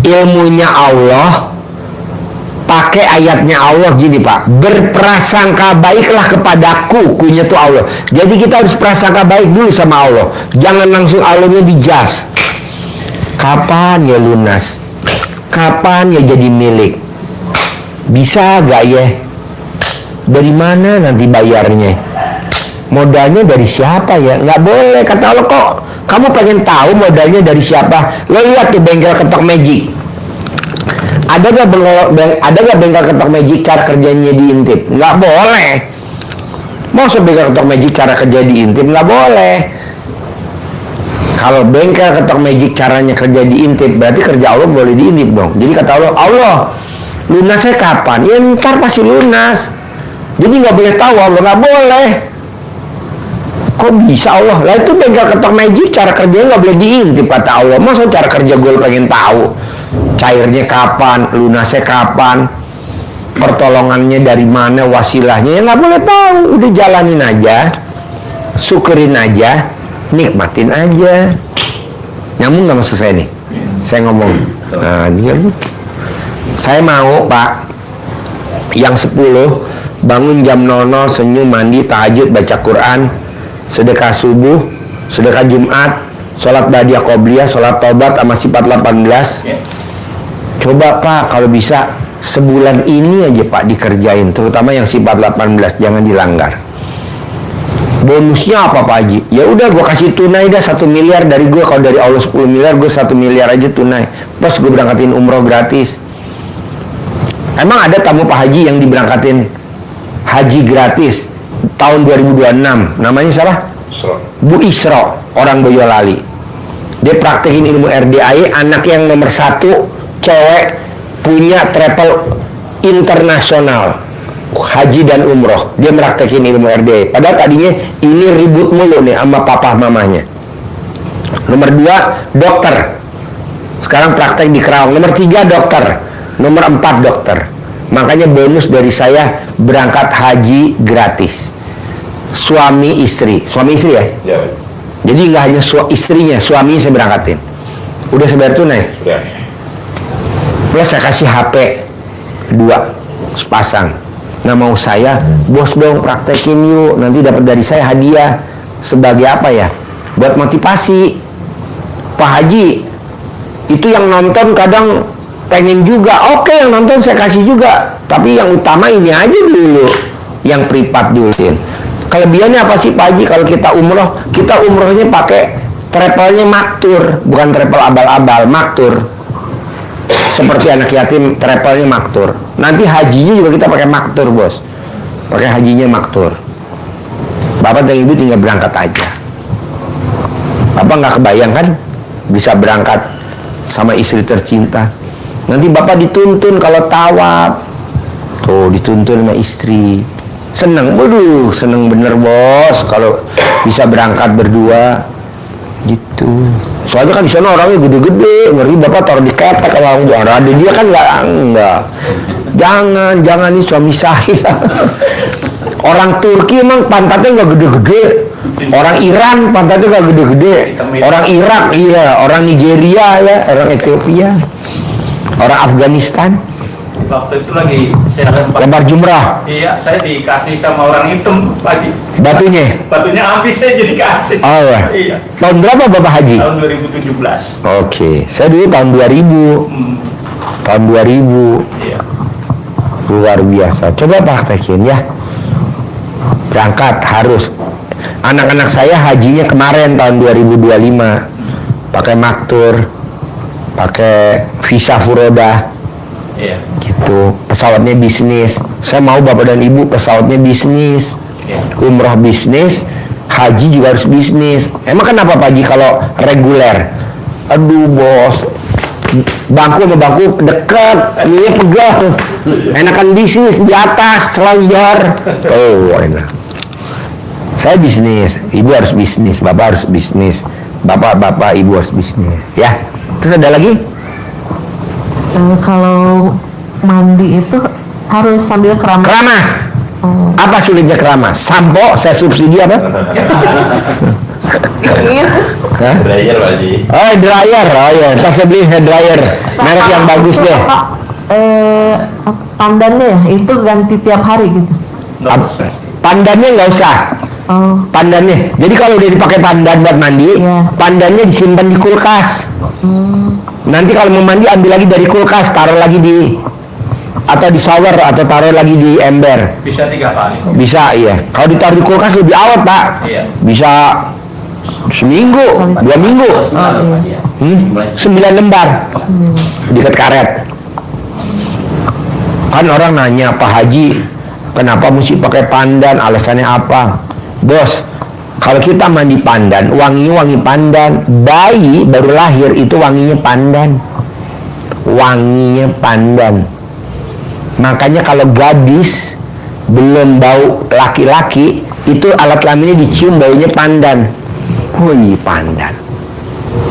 Ilmunya Allah, pakai ayatnya Allah gini, Pak. Berprasangka baiklah kepadaku, kunya tuh Allah. Jadi kita harus prasangka baik dulu sama Allah. Jangan langsung Allahnya dijas. Kapan ya lunas? Kapan ya jadi milik? Bisa gak ya? Dari mana nanti bayarnya? Modalnya dari siapa ya? Nggak boleh, kata Allah. Kok kamu pengen tahu modalnya dari siapa? Lo lihat tuh bengkel ketok magic. Ada gak bengkel ketok magic cara kerjanya diintip? Nggak boleh. Maksud bengkel ketok magic cara kerja diintip? Nggak boleh. Kalau bengkel ketok magic caranya kerja diintip, berarti kerja Allah boleh diintip dong. Jadi kata Allah, Allah lunasnya kapan? Ya ntar pasti lunas. Jadi nggak boleh tahu Allah, nggak boleh. Kok bisa Allah? Lah itu bengkel ketok magic cara kerjanya nggak boleh diintip kata Allah. Masa cara kerja gue pengen tahu? Cairnya kapan? Lunasnya kapan? Pertolongannya dari mana? Wasilahnya ya nggak boleh tahu. Udah jalanin aja, syukurin aja, nikmatin aja. Nyambung nggak maksud saya nih? Saya ngomong. Nah, dia, saya mau Pak, yang 10 bangun jam 00, senyum, mandi, tahajud, baca Quran, sedekah subuh, sedekah Jumat, sholat badiah qobliyah, sholat tobat sama sifat 18. Coba Pak, kalau bisa sebulan ini aja Pak dikerjain, terutama yang sifat 18, jangan dilanggar. Bonusnya apa Pak Haji? Ya udah gue kasih tunai dah 1 miliar dari gue. Kalau dari Allah 10 miliar, gue 1 miliar aja tunai. Plus gue berangkatin umroh gratis. Emang ada tamu Pak Haji yang diberangkatin haji gratis tahun 2026? Namanya siapa? Bu Isro, orang Boyolali. Dia praktekin ilmu RDI, anak yang nomor 1, cewek, punya travel internasional, haji dan umroh. Dia praktekin ilmu RDI. Padahal tadinya ini ribut mulu nih sama papa mamanya. Nomor 2, dokter. Sekarang praktek di Kerawang. Nomor 3, dokter. Nomor 4, dokter. Makanya bonus dari saya berangkat haji gratis. Suami istri ya? Ya. Jadi nggak hanya istrinya, suaminya saya berangkatin. Udah saya bayar tunai. Ya. Plus saya kasih HP 2 sepasang. Nah mau saya, bos dong praktekin yuk, nanti dapat dari saya hadiah. Sebagai apa ya? Buat motivasi. Pak Haji, itu yang nonton kadang pengen juga. Oke, yang nonton saya kasih juga. Tapi yang utama ini aja dulu, yang privat dulu. Kelebihannya apa sih Pak Haji kalau kita umroh? Kita umrohnya pakai travelnya maktur, bukan travel abal-abal, maktur. Seperti anak yatim, travelnya maktur. Nanti hajinya juga kita pakai maktur, bos. Pakai hajinya maktur. Bapak dan Ibu tinggal berangkat aja. Bapak nggak kebayang kan bisa berangkat sama istri tercinta. Nanti Bapak dituntun kalau tawaf. Tuh dituntun sama istri. Seneng, waduh, seneng bener bos kalau bisa berangkat berdua gitu. Soalnya kan di sana orangnya gede-gede, ngeri Bapak taruh di ketek kalau ada dia kan enggak. Jangan ini suami saya. Orang Turki emang pantatnya nggak gede-gede. Orang Iran pantatnya nggak gede-gede. Orang Irak iya, orang Nigeria ya, orang Ethiopia, orang Afghanistan. Waktu itu lagi saya Lempar jumrah. Iya, saya dikasih sama orang hitam lagi. Batunya. Batunya habis saya jadi kasih. Oh ya. Iya. Tahun berapa Bapak haji? Tahun 2017. Oke, saya dulu tahun 2000. Tahun 2000. Iya. Luar biasa. Coba praktekin ya. Berangkat harus. Anak-anak saya hajinya kemarin tahun 2025. Pakai maktur, pakai visa furoda. Iya. Gitu. Pesawatnya bisnis. Saya mau Bapak dan Ibu pesawatnya bisnis. Iya. Umroh bisnis, haji juga harus bisnis. Emang kenapa Pak Haji kalau reguler? Aduh bos, bangku sama bangku deket, ini pegang. Enakan bisnis di atas, selanjar. Oh enak. Saya bisnis, Ibu harus bisnis, Bapak harus bisnis. Bapak, Ibu harus bisnis. Ya, terus ada lagi? Kalau mandi itu harus sambil keramas. Keramas. Apa sulitnya keramas? Sampo, saya subsidi apa? Hah? Dryer Pak Haji. Oh, dryer. Oh ya, ntar saya beli hair dryer. Merek yang bagus deh. Pandannya ya, itu ganti tiap hari gitu. Pandannya nggak usah. Oh, Pandannya. Jadi kalau udah dipakai pandan buat mandi, Iya. pandannya disimpan di kulkas. Nanti kalau mau mandi ambil lagi dari kulkas, taruh lagi di atau di shower atau taruh lagi di ember. Bisa 3 kali. Bisa, iya. Kalau ditaruh di kulkas lebih awet, Pak. Iya. Bisa seminggu, 2 minggu. 9 lembar diikat karet. Kan orang nanya, Pak Haji, kenapa mesti pakai pandan? Alasannya apa? Bos, kalau kita mandi pandan, wanginya wangi pandan. Bayi baru lahir itu wanginya pandan. Wanginya pandan. Makanya kalau gadis belum bau laki-laki, itu alat kelaminnya dicium baunya pandan. Wih, pandan.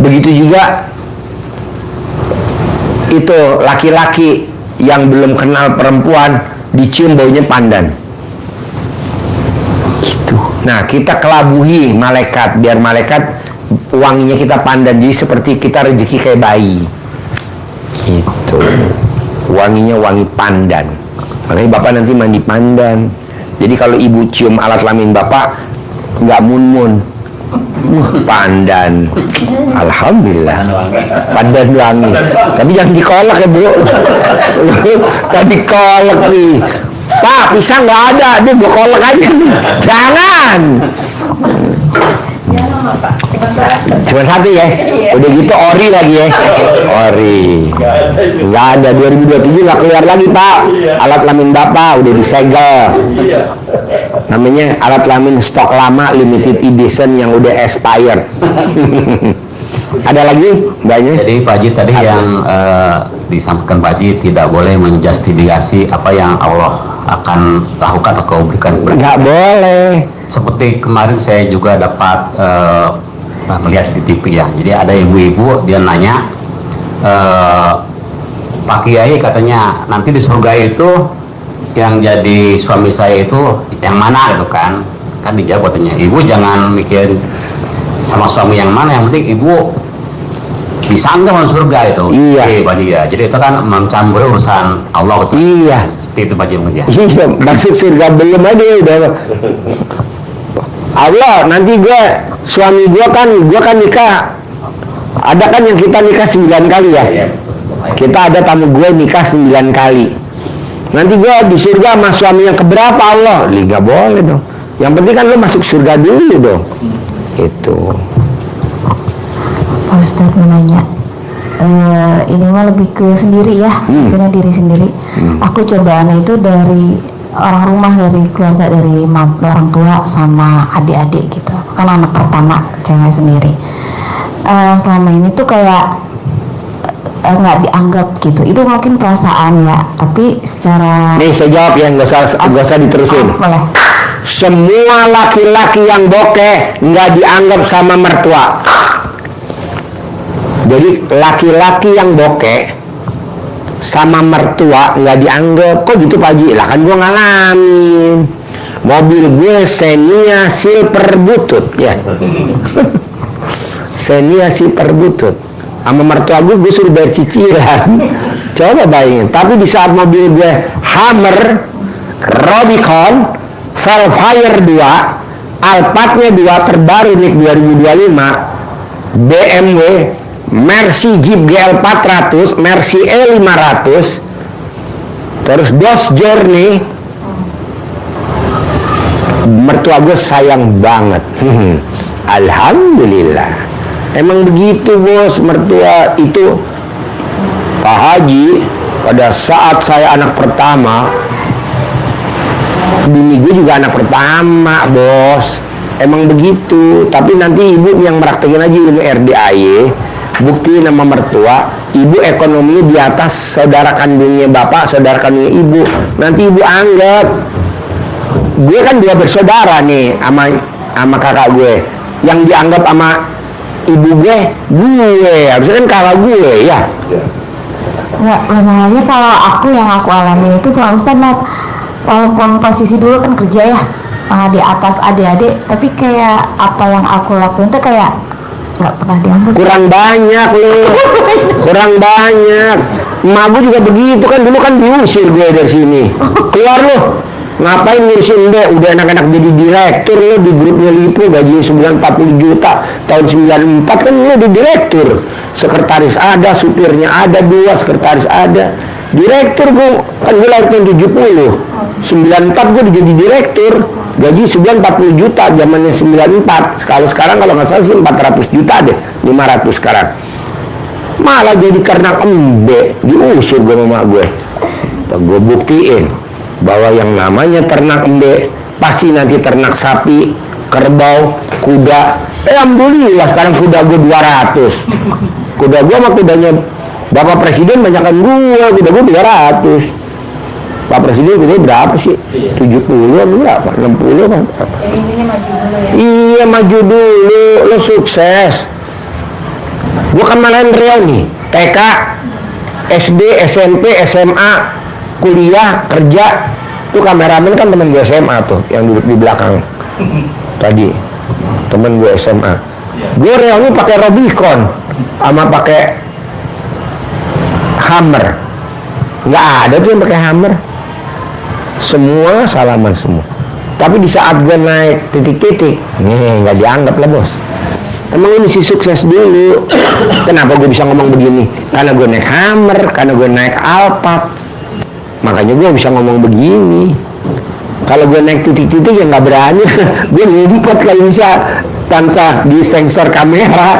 Begitu juga itu laki-laki yang belum kenal perempuan dicium baunya pandan. Gitu. Nah, kita kelabuhi malaikat biar malaikat wanginya kita pandan. Jadi seperti kita rezeki kayak bayi. Gitu. Wanginya wangi pandan. Makanya Bapak nanti mandi pandan. Jadi kalau Ibu cium alat kelamin Bapak nggak mun-mun. Pandan. Alhamdulillah. Pandan wangi. Tapi jangan dikolak ya, Bu. Tadi kolak nih. Pak, pisang nggak ada. Dia gue kolak aja nih. Jangan. Cuma 1 ya. Udah gitu ori lagi ya. Ori. Nggak ada. 2027 nggak keluar lagi, Pak. Alat kelamin Bapak udah disegel. Namanya alat kelamin stok lama limited edition yang udah expired. Ada lagi banyak. Jadi Pak Haji tadi yang disampaikan Pak Haji tidak boleh menjustifikasi apa yang Allah akan lakukan atau berikan kepada kita. Nggak boleh. Seperti kemarin saya juga dapat melihat di TV ya. Jadi ada ibu-ibu dia nanya, Pak Kiai katanya nanti di surga itu yang jadi suami saya itu yang mana gitu kan? Kan dijawab katanya, ibu jangan mikirin sama suami yang mana, yang penting ibu disangka masuk surga itu. Iya. Pak Haji ya. Jadi itu kan mencampuri urusan Allah gitu. Iya. Seperti itu Pak Haji mungkin ya. Iya, masuk surga belum aja udah. Allah, nanti suami gue kan nikah. Ada kan yang kita nikah 9 kali ya. Kita ada tamu gue nikah 9 kali. Nanti gue di surga sama suami yang keberapa Allah? Nggak boleh dong. Yang penting kan lo masuk surga dulu dong. Itu. Pak Ustadz menanya, ini mah lebih ke sendiri ya, karena diri sendiri. Aku cobaan itu dari orang rumah, dari keluarga, dari orang tua sama adik-adik gitu. Aku kan anak pertama, cewek sendiri. Selama ini tuh kayak nggak dianggap gitu. Itu mungkin perasaan ya, tapi secara Nih saya jawab ya, nggak usah diterusin. boleh. Semua laki-laki yang bokeh nggak dianggap sama mertua. Jadi laki-laki yang bokeh sama mertua nggak dianggap. Kok gitu Pak Haji? Lah kan gue ngalamin. Mobil gue Xenia Silver butut ya. Xenia Silver butut. Sama mertua gue suruh bayar cicilan. Coba bayangin. Tapi di saat mobil gue Hummer, Rubicon, Velfire 2, Alphard-nya 2 terbaru nih 2025, BMW, Mercy Jeep GL 400, Mercy E 500, terus Dodge Journey. Mertua gue sayang banget. Alhamdulillah. Emang begitu bos, mertua itu. Pak Haji, pada saat saya anak pertama, bini gue juga anak pertama bos. Emang begitu. Tapi nanti ibu yang meraktekin aja ilmu RDAY. Bukti nama mertua, ibu ekonominya di atas saudara kandungnya bapak, saudara kandungnya ibu. Nanti ibu anggap gue kan 2 bersaudara nih sama kakak gue. Yang dianggap sama ibu gue harusnya kan kakak gue ya. Nggak, masalahnya kalau yang aku alamin itu Pak Ustadz, walaupun posisi dulu kan kerja ya di atas adik-adik, tapi kayak apa yang aku lakuin tuh kayak nggak pernah diambil. Kurang banyak loh. Kurang banyak. Emak gue juga begitu kan, dulu kan diusir gue dari sini. Keluar loh. Ngapain ngurusin deh, udah enak-enak jadi direktur lo di grupnya Lipo, gajinya sebulan 40 juta, tahun 94 kan lo di direktur, sekretaris ada, supirnya ada 2, sekretaris ada, direktur gue kan gue lahir tahun 70, 94 gue jadi direktur, gaji sebulan 40 juta zamannya 94, sekarang kalau nggak salah sih 400 juta deh, 500 sekarang, malah jadi karena embe, diusir gue sama gue buktiin bahwa yang namanya ternak embe pasti nanti ternak sapi, kerbau, kuda. Alhamdulillah sekarang kuda gue 200. Kuda gue sama kudanya Bapak Presiden banyakkan gue, kuda gue 200. Pak Presiden kuda berapa sih? 70 atau berapa? 60 kan? Iya maju dulu, lo sukses. Gue kemarin real nih, TK, SD, SMP, SMA, kuliah, kerja. Tuh kameramen kan temen gue SMA tuh yang duduk di belakang tadi, temen gue SMA. Gue realnya pakai Rubicon sama pakai Hummer. Nggak ada tuh yang pakai Hummer. Semua salaman semua. Tapi di saat gue naik titik-titik, nih nggak dianggap lah bos. Emang ini mesti sukses dulu. Kenapa gue bisa ngomong begini? Karena gue naik Hummer, karena gue naik Alphard. Makanya gue bisa ngomong begini. Kalau gue naik titik-titik ya nggak berani. Gue ngumpet kalau bisa tanpa disensor kamera.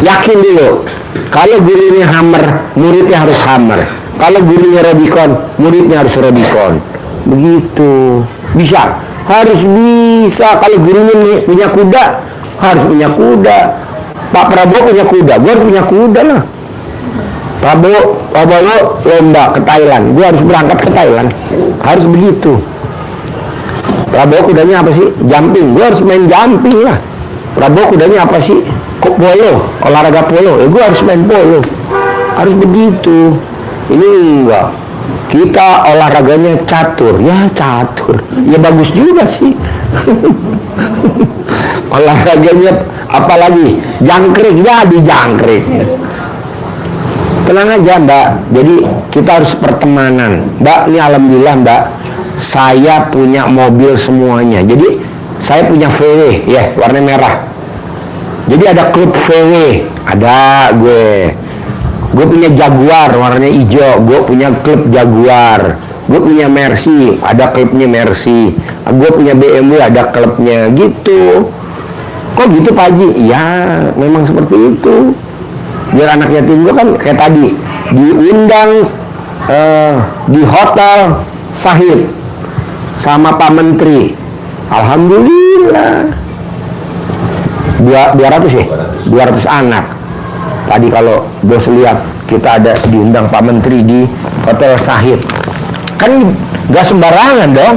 Yakin dulu. Kalau gurunya Hummer, muridnya harus Hummer. Kalau gurunya Rubicon, muridnya harus Rubicon. Begitu. Bisa. Harus bisa. Kalau gurunya punya kuda, harus punya kuda. Pak Prabowo punya kuda, gue harus punya kuda lah. Prabowo lomba ke Thailand, gue harus berangkat ke Thailand, harus begitu. Prabowo kudanya apa sih? Jumping, gue harus main jumping lah. Prabowo kudanya apa sih? Polo, olahraga polo, ya gue harus main polo, harus begitu. Ini enggak, kita olahraganya catur, ya catur, ya bagus juga sih. Olahraganya apalagi jangkrik, jadi jangkrik. Tenang aja mbak, jadi kita harus pertemanan. Mbak, ini alhamdulillah mbak, saya punya mobil semuanya. Jadi saya punya VW ya, warna merah. Jadi ada klub VW, ada gue punya Jaguar warnanya hijau, gue punya klub Jaguar. Gue punya Mercy, ada klubnya Mercy. Gue punya BMW, ada klubnya gitu. Kok gitu Pak Haji? Ya memang seperti itu. Biar anak yatim gue kan kayak tadi diundang di hotel Sahid sama Pak Menteri, alhamdulillah 200 ya, 200 anak. Tadi kalau bos lihat kita ada diundang Pak Menteri di hotel Sahid, kan gak sembarangan dong,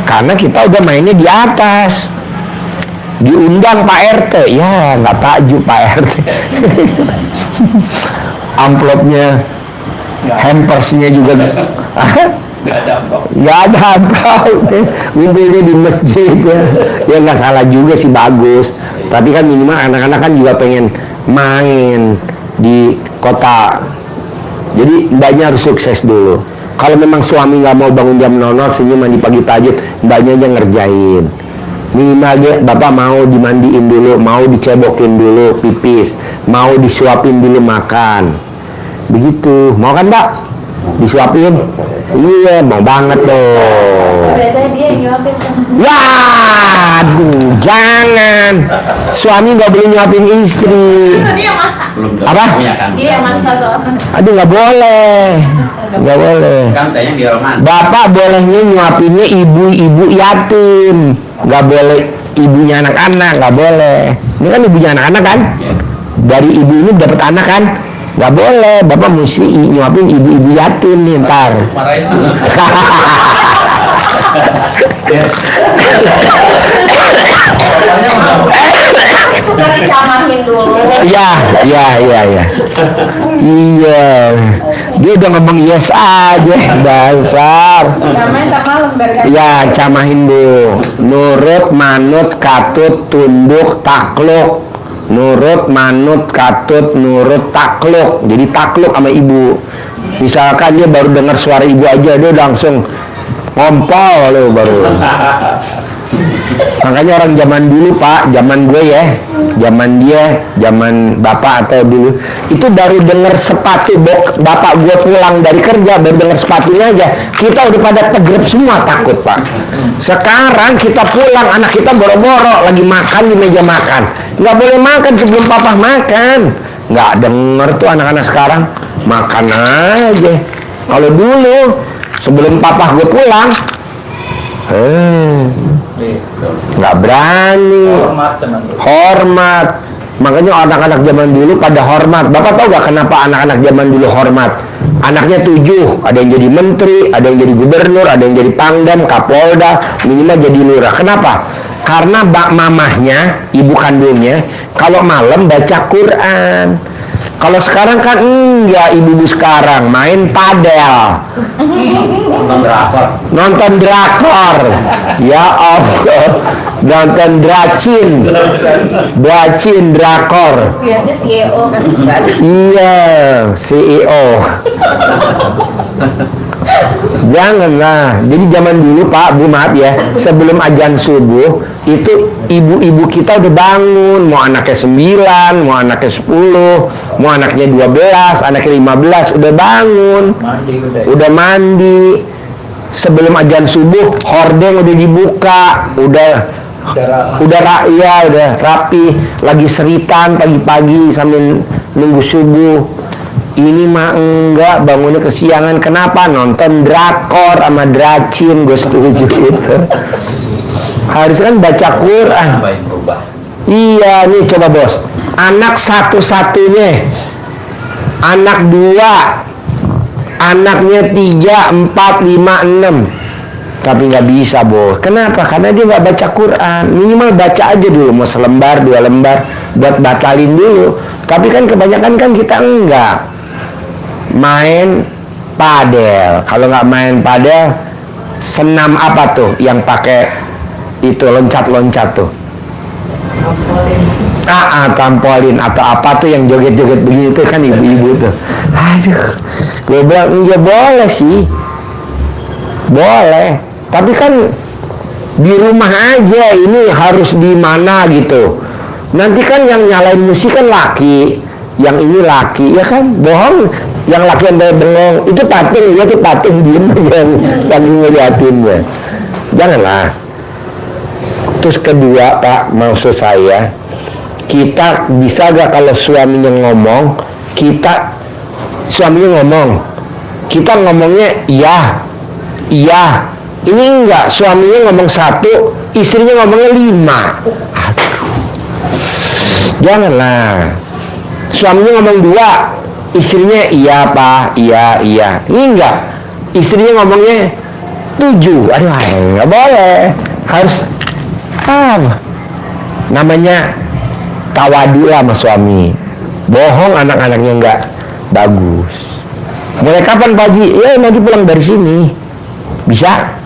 karena kita udah mainnya di atas. Diundang Pak RT, ya nggak takjub Pak RT. Amplopnya, hampersnya juga nggak ada amplop. Ngumpulnya di masjid ya nggak salah juga sih, bagus. Tapi kan minimal anak-anak kan juga pengen main. di kota. Jadi mbaknya harus sukses dulu. Kalau memang suami nggak mau bangun jam 00 senyum mandi pagi tahajud, mbaknya aja ngerjain. Minimal dia, bapak mau dimandiin dulu, mau dicebokin dulu pipis, mau disuapin dulu makan. Begitu, mau kan mbak? Disuapin? Iya, mau banget loh. Biasanya dia yang nyuapin kan. Waduh, jangan. Suami nggak boleh nyuapin istri. Itu dia masak. Belum Apa? punya kan? Dia yang masak soalnya. Aduh, nggak boleh. Nggak boleh. Kan tanya di Roman. Bapak bolehnya nyuapinnya ibu-ibu yatim. Nggak boleh ibunya anak-anak, nggak boleh. Ini kan ibunya anak-anak kan? Iya. Dari ibu ini dapat anak kan? Nggak boleh. Bapak mesti nyuapin ibu-ibu yatim nih ntar. Marahin. Yes. Kita dicamahin dulu. Iya. Iya. Dia udah ngomong yes aja, dasar. Namanya tak malam dari Ya, camahin bu. Nurut, manut, katut, tunduk, takluk. Nurut, manut, katut, nurut, takluk. Jadi takluk sama ibu. Misalkan dia baru dengar suara ibu aja, dia langsung ngompol loh baru. Makanya orang zaman dulu pak, zaman gue ya, zaman dia, zaman bapak atau dulu, itu baru dengar sepatu bapak gue pulang dari kerja, baru dengar sepatunya aja, kita udah pada tegrep semua takut pak. Sekarang kita pulang, anak kita boro-boro lagi makan di meja makan, nggak boleh makan sebelum papa makan. Nggak denger tuh anak-anak sekarang, makan aja. Kalau dulu sebelum papa gue pulang, nggak berani. Hormat. Makanya anak-anak zaman dulu pada hormat. Bapak tahu gak kenapa anak-anak zaman dulu hormat? Anaknya 7, ada yang jadi menteri, ada yang jadi gubernur, ada yang jadi pangdam, kapolda, minimal jadi lurah. Kenapa? Karena mamahnya, ibu kandungnya, kalau malam baca Quran. Kalau sekarang kan enggak, ibu-ibu sekarang main padel, nonton drakor, ya Allah, nonton dracin drakor. lihatnya CEO kan. Iya, CEO. Janganlah. Jadi zaman dulu Pak, Bu maaf ya, sebelum azan subuh itu ibu-ibu kita udah bangun, mau anaknya 9, mau anaknya 10, mau anaknya 12, anaknya 15 udah bangun. Udah mandi. Sebelum azan subuh hordeng udah dibuka, udah rapi, lagi seritan pagi-pagi sambil nunggu subuh. Ini mah enggak, bangunnya kesiangan. Kenapa? Nonton drakor sama dracin. Gue setuju gitu. Harus kan baca Quran. Iya nih, coba bos, anak satu-satunya, anak 2, anaknya 3, 4, 5, 6, tapi nggak bisa bos. Kenapa? Karena dia nggak baca Quran. Minimal baca aja dulu, mau selembar 2 lembar buat batalin dulu. Tapi kan kebanyakan kan kita enggak main padel. Kalau nggak main padel, senam apa tuh yang pakai itu loncat-loncat tuh? Trampolin atau apa tuh yang joget-joget begini tuh kan ibu-ibu tuh. Aduh, gue bilang iya boleh sih, boleh. Tapi kan di rumah aja, ini harus di mana gitu. Nanti kan yang nyalain musik kan laki, yang ini laki, ya kan? Bohong, yang laki yang bengong itu patung, ya tuh patung diem yang sambil ngeliatin ya. Janganlah. Terus kedua Pak, maksud saya, kita bisa gak kalau suaminya ngomong, suaminya ngomong, kita ngomongnya iya. Ini enggak, suaminya ngomong 1, istrinya ngomongnya 5. Aduh. Janganlah. Suaminya ngomong 2, istrinya iya Pak, iya. Ini enggak, istrinya ngomongnya 7. Aduh, nggak boleh. Harus namanya tawadu lah sama suami. Bohong anak-anaknya enggak bagus. Mulai kapan Pak Haji? Ya nanti pulang dari sini. Bisa?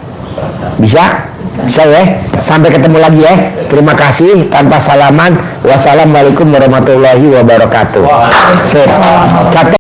Saya sampai ketemu lagi ya. Terima kasih tanpa salaman. Wassalamualaikum warahmatullahi wabarakatuh. Catat.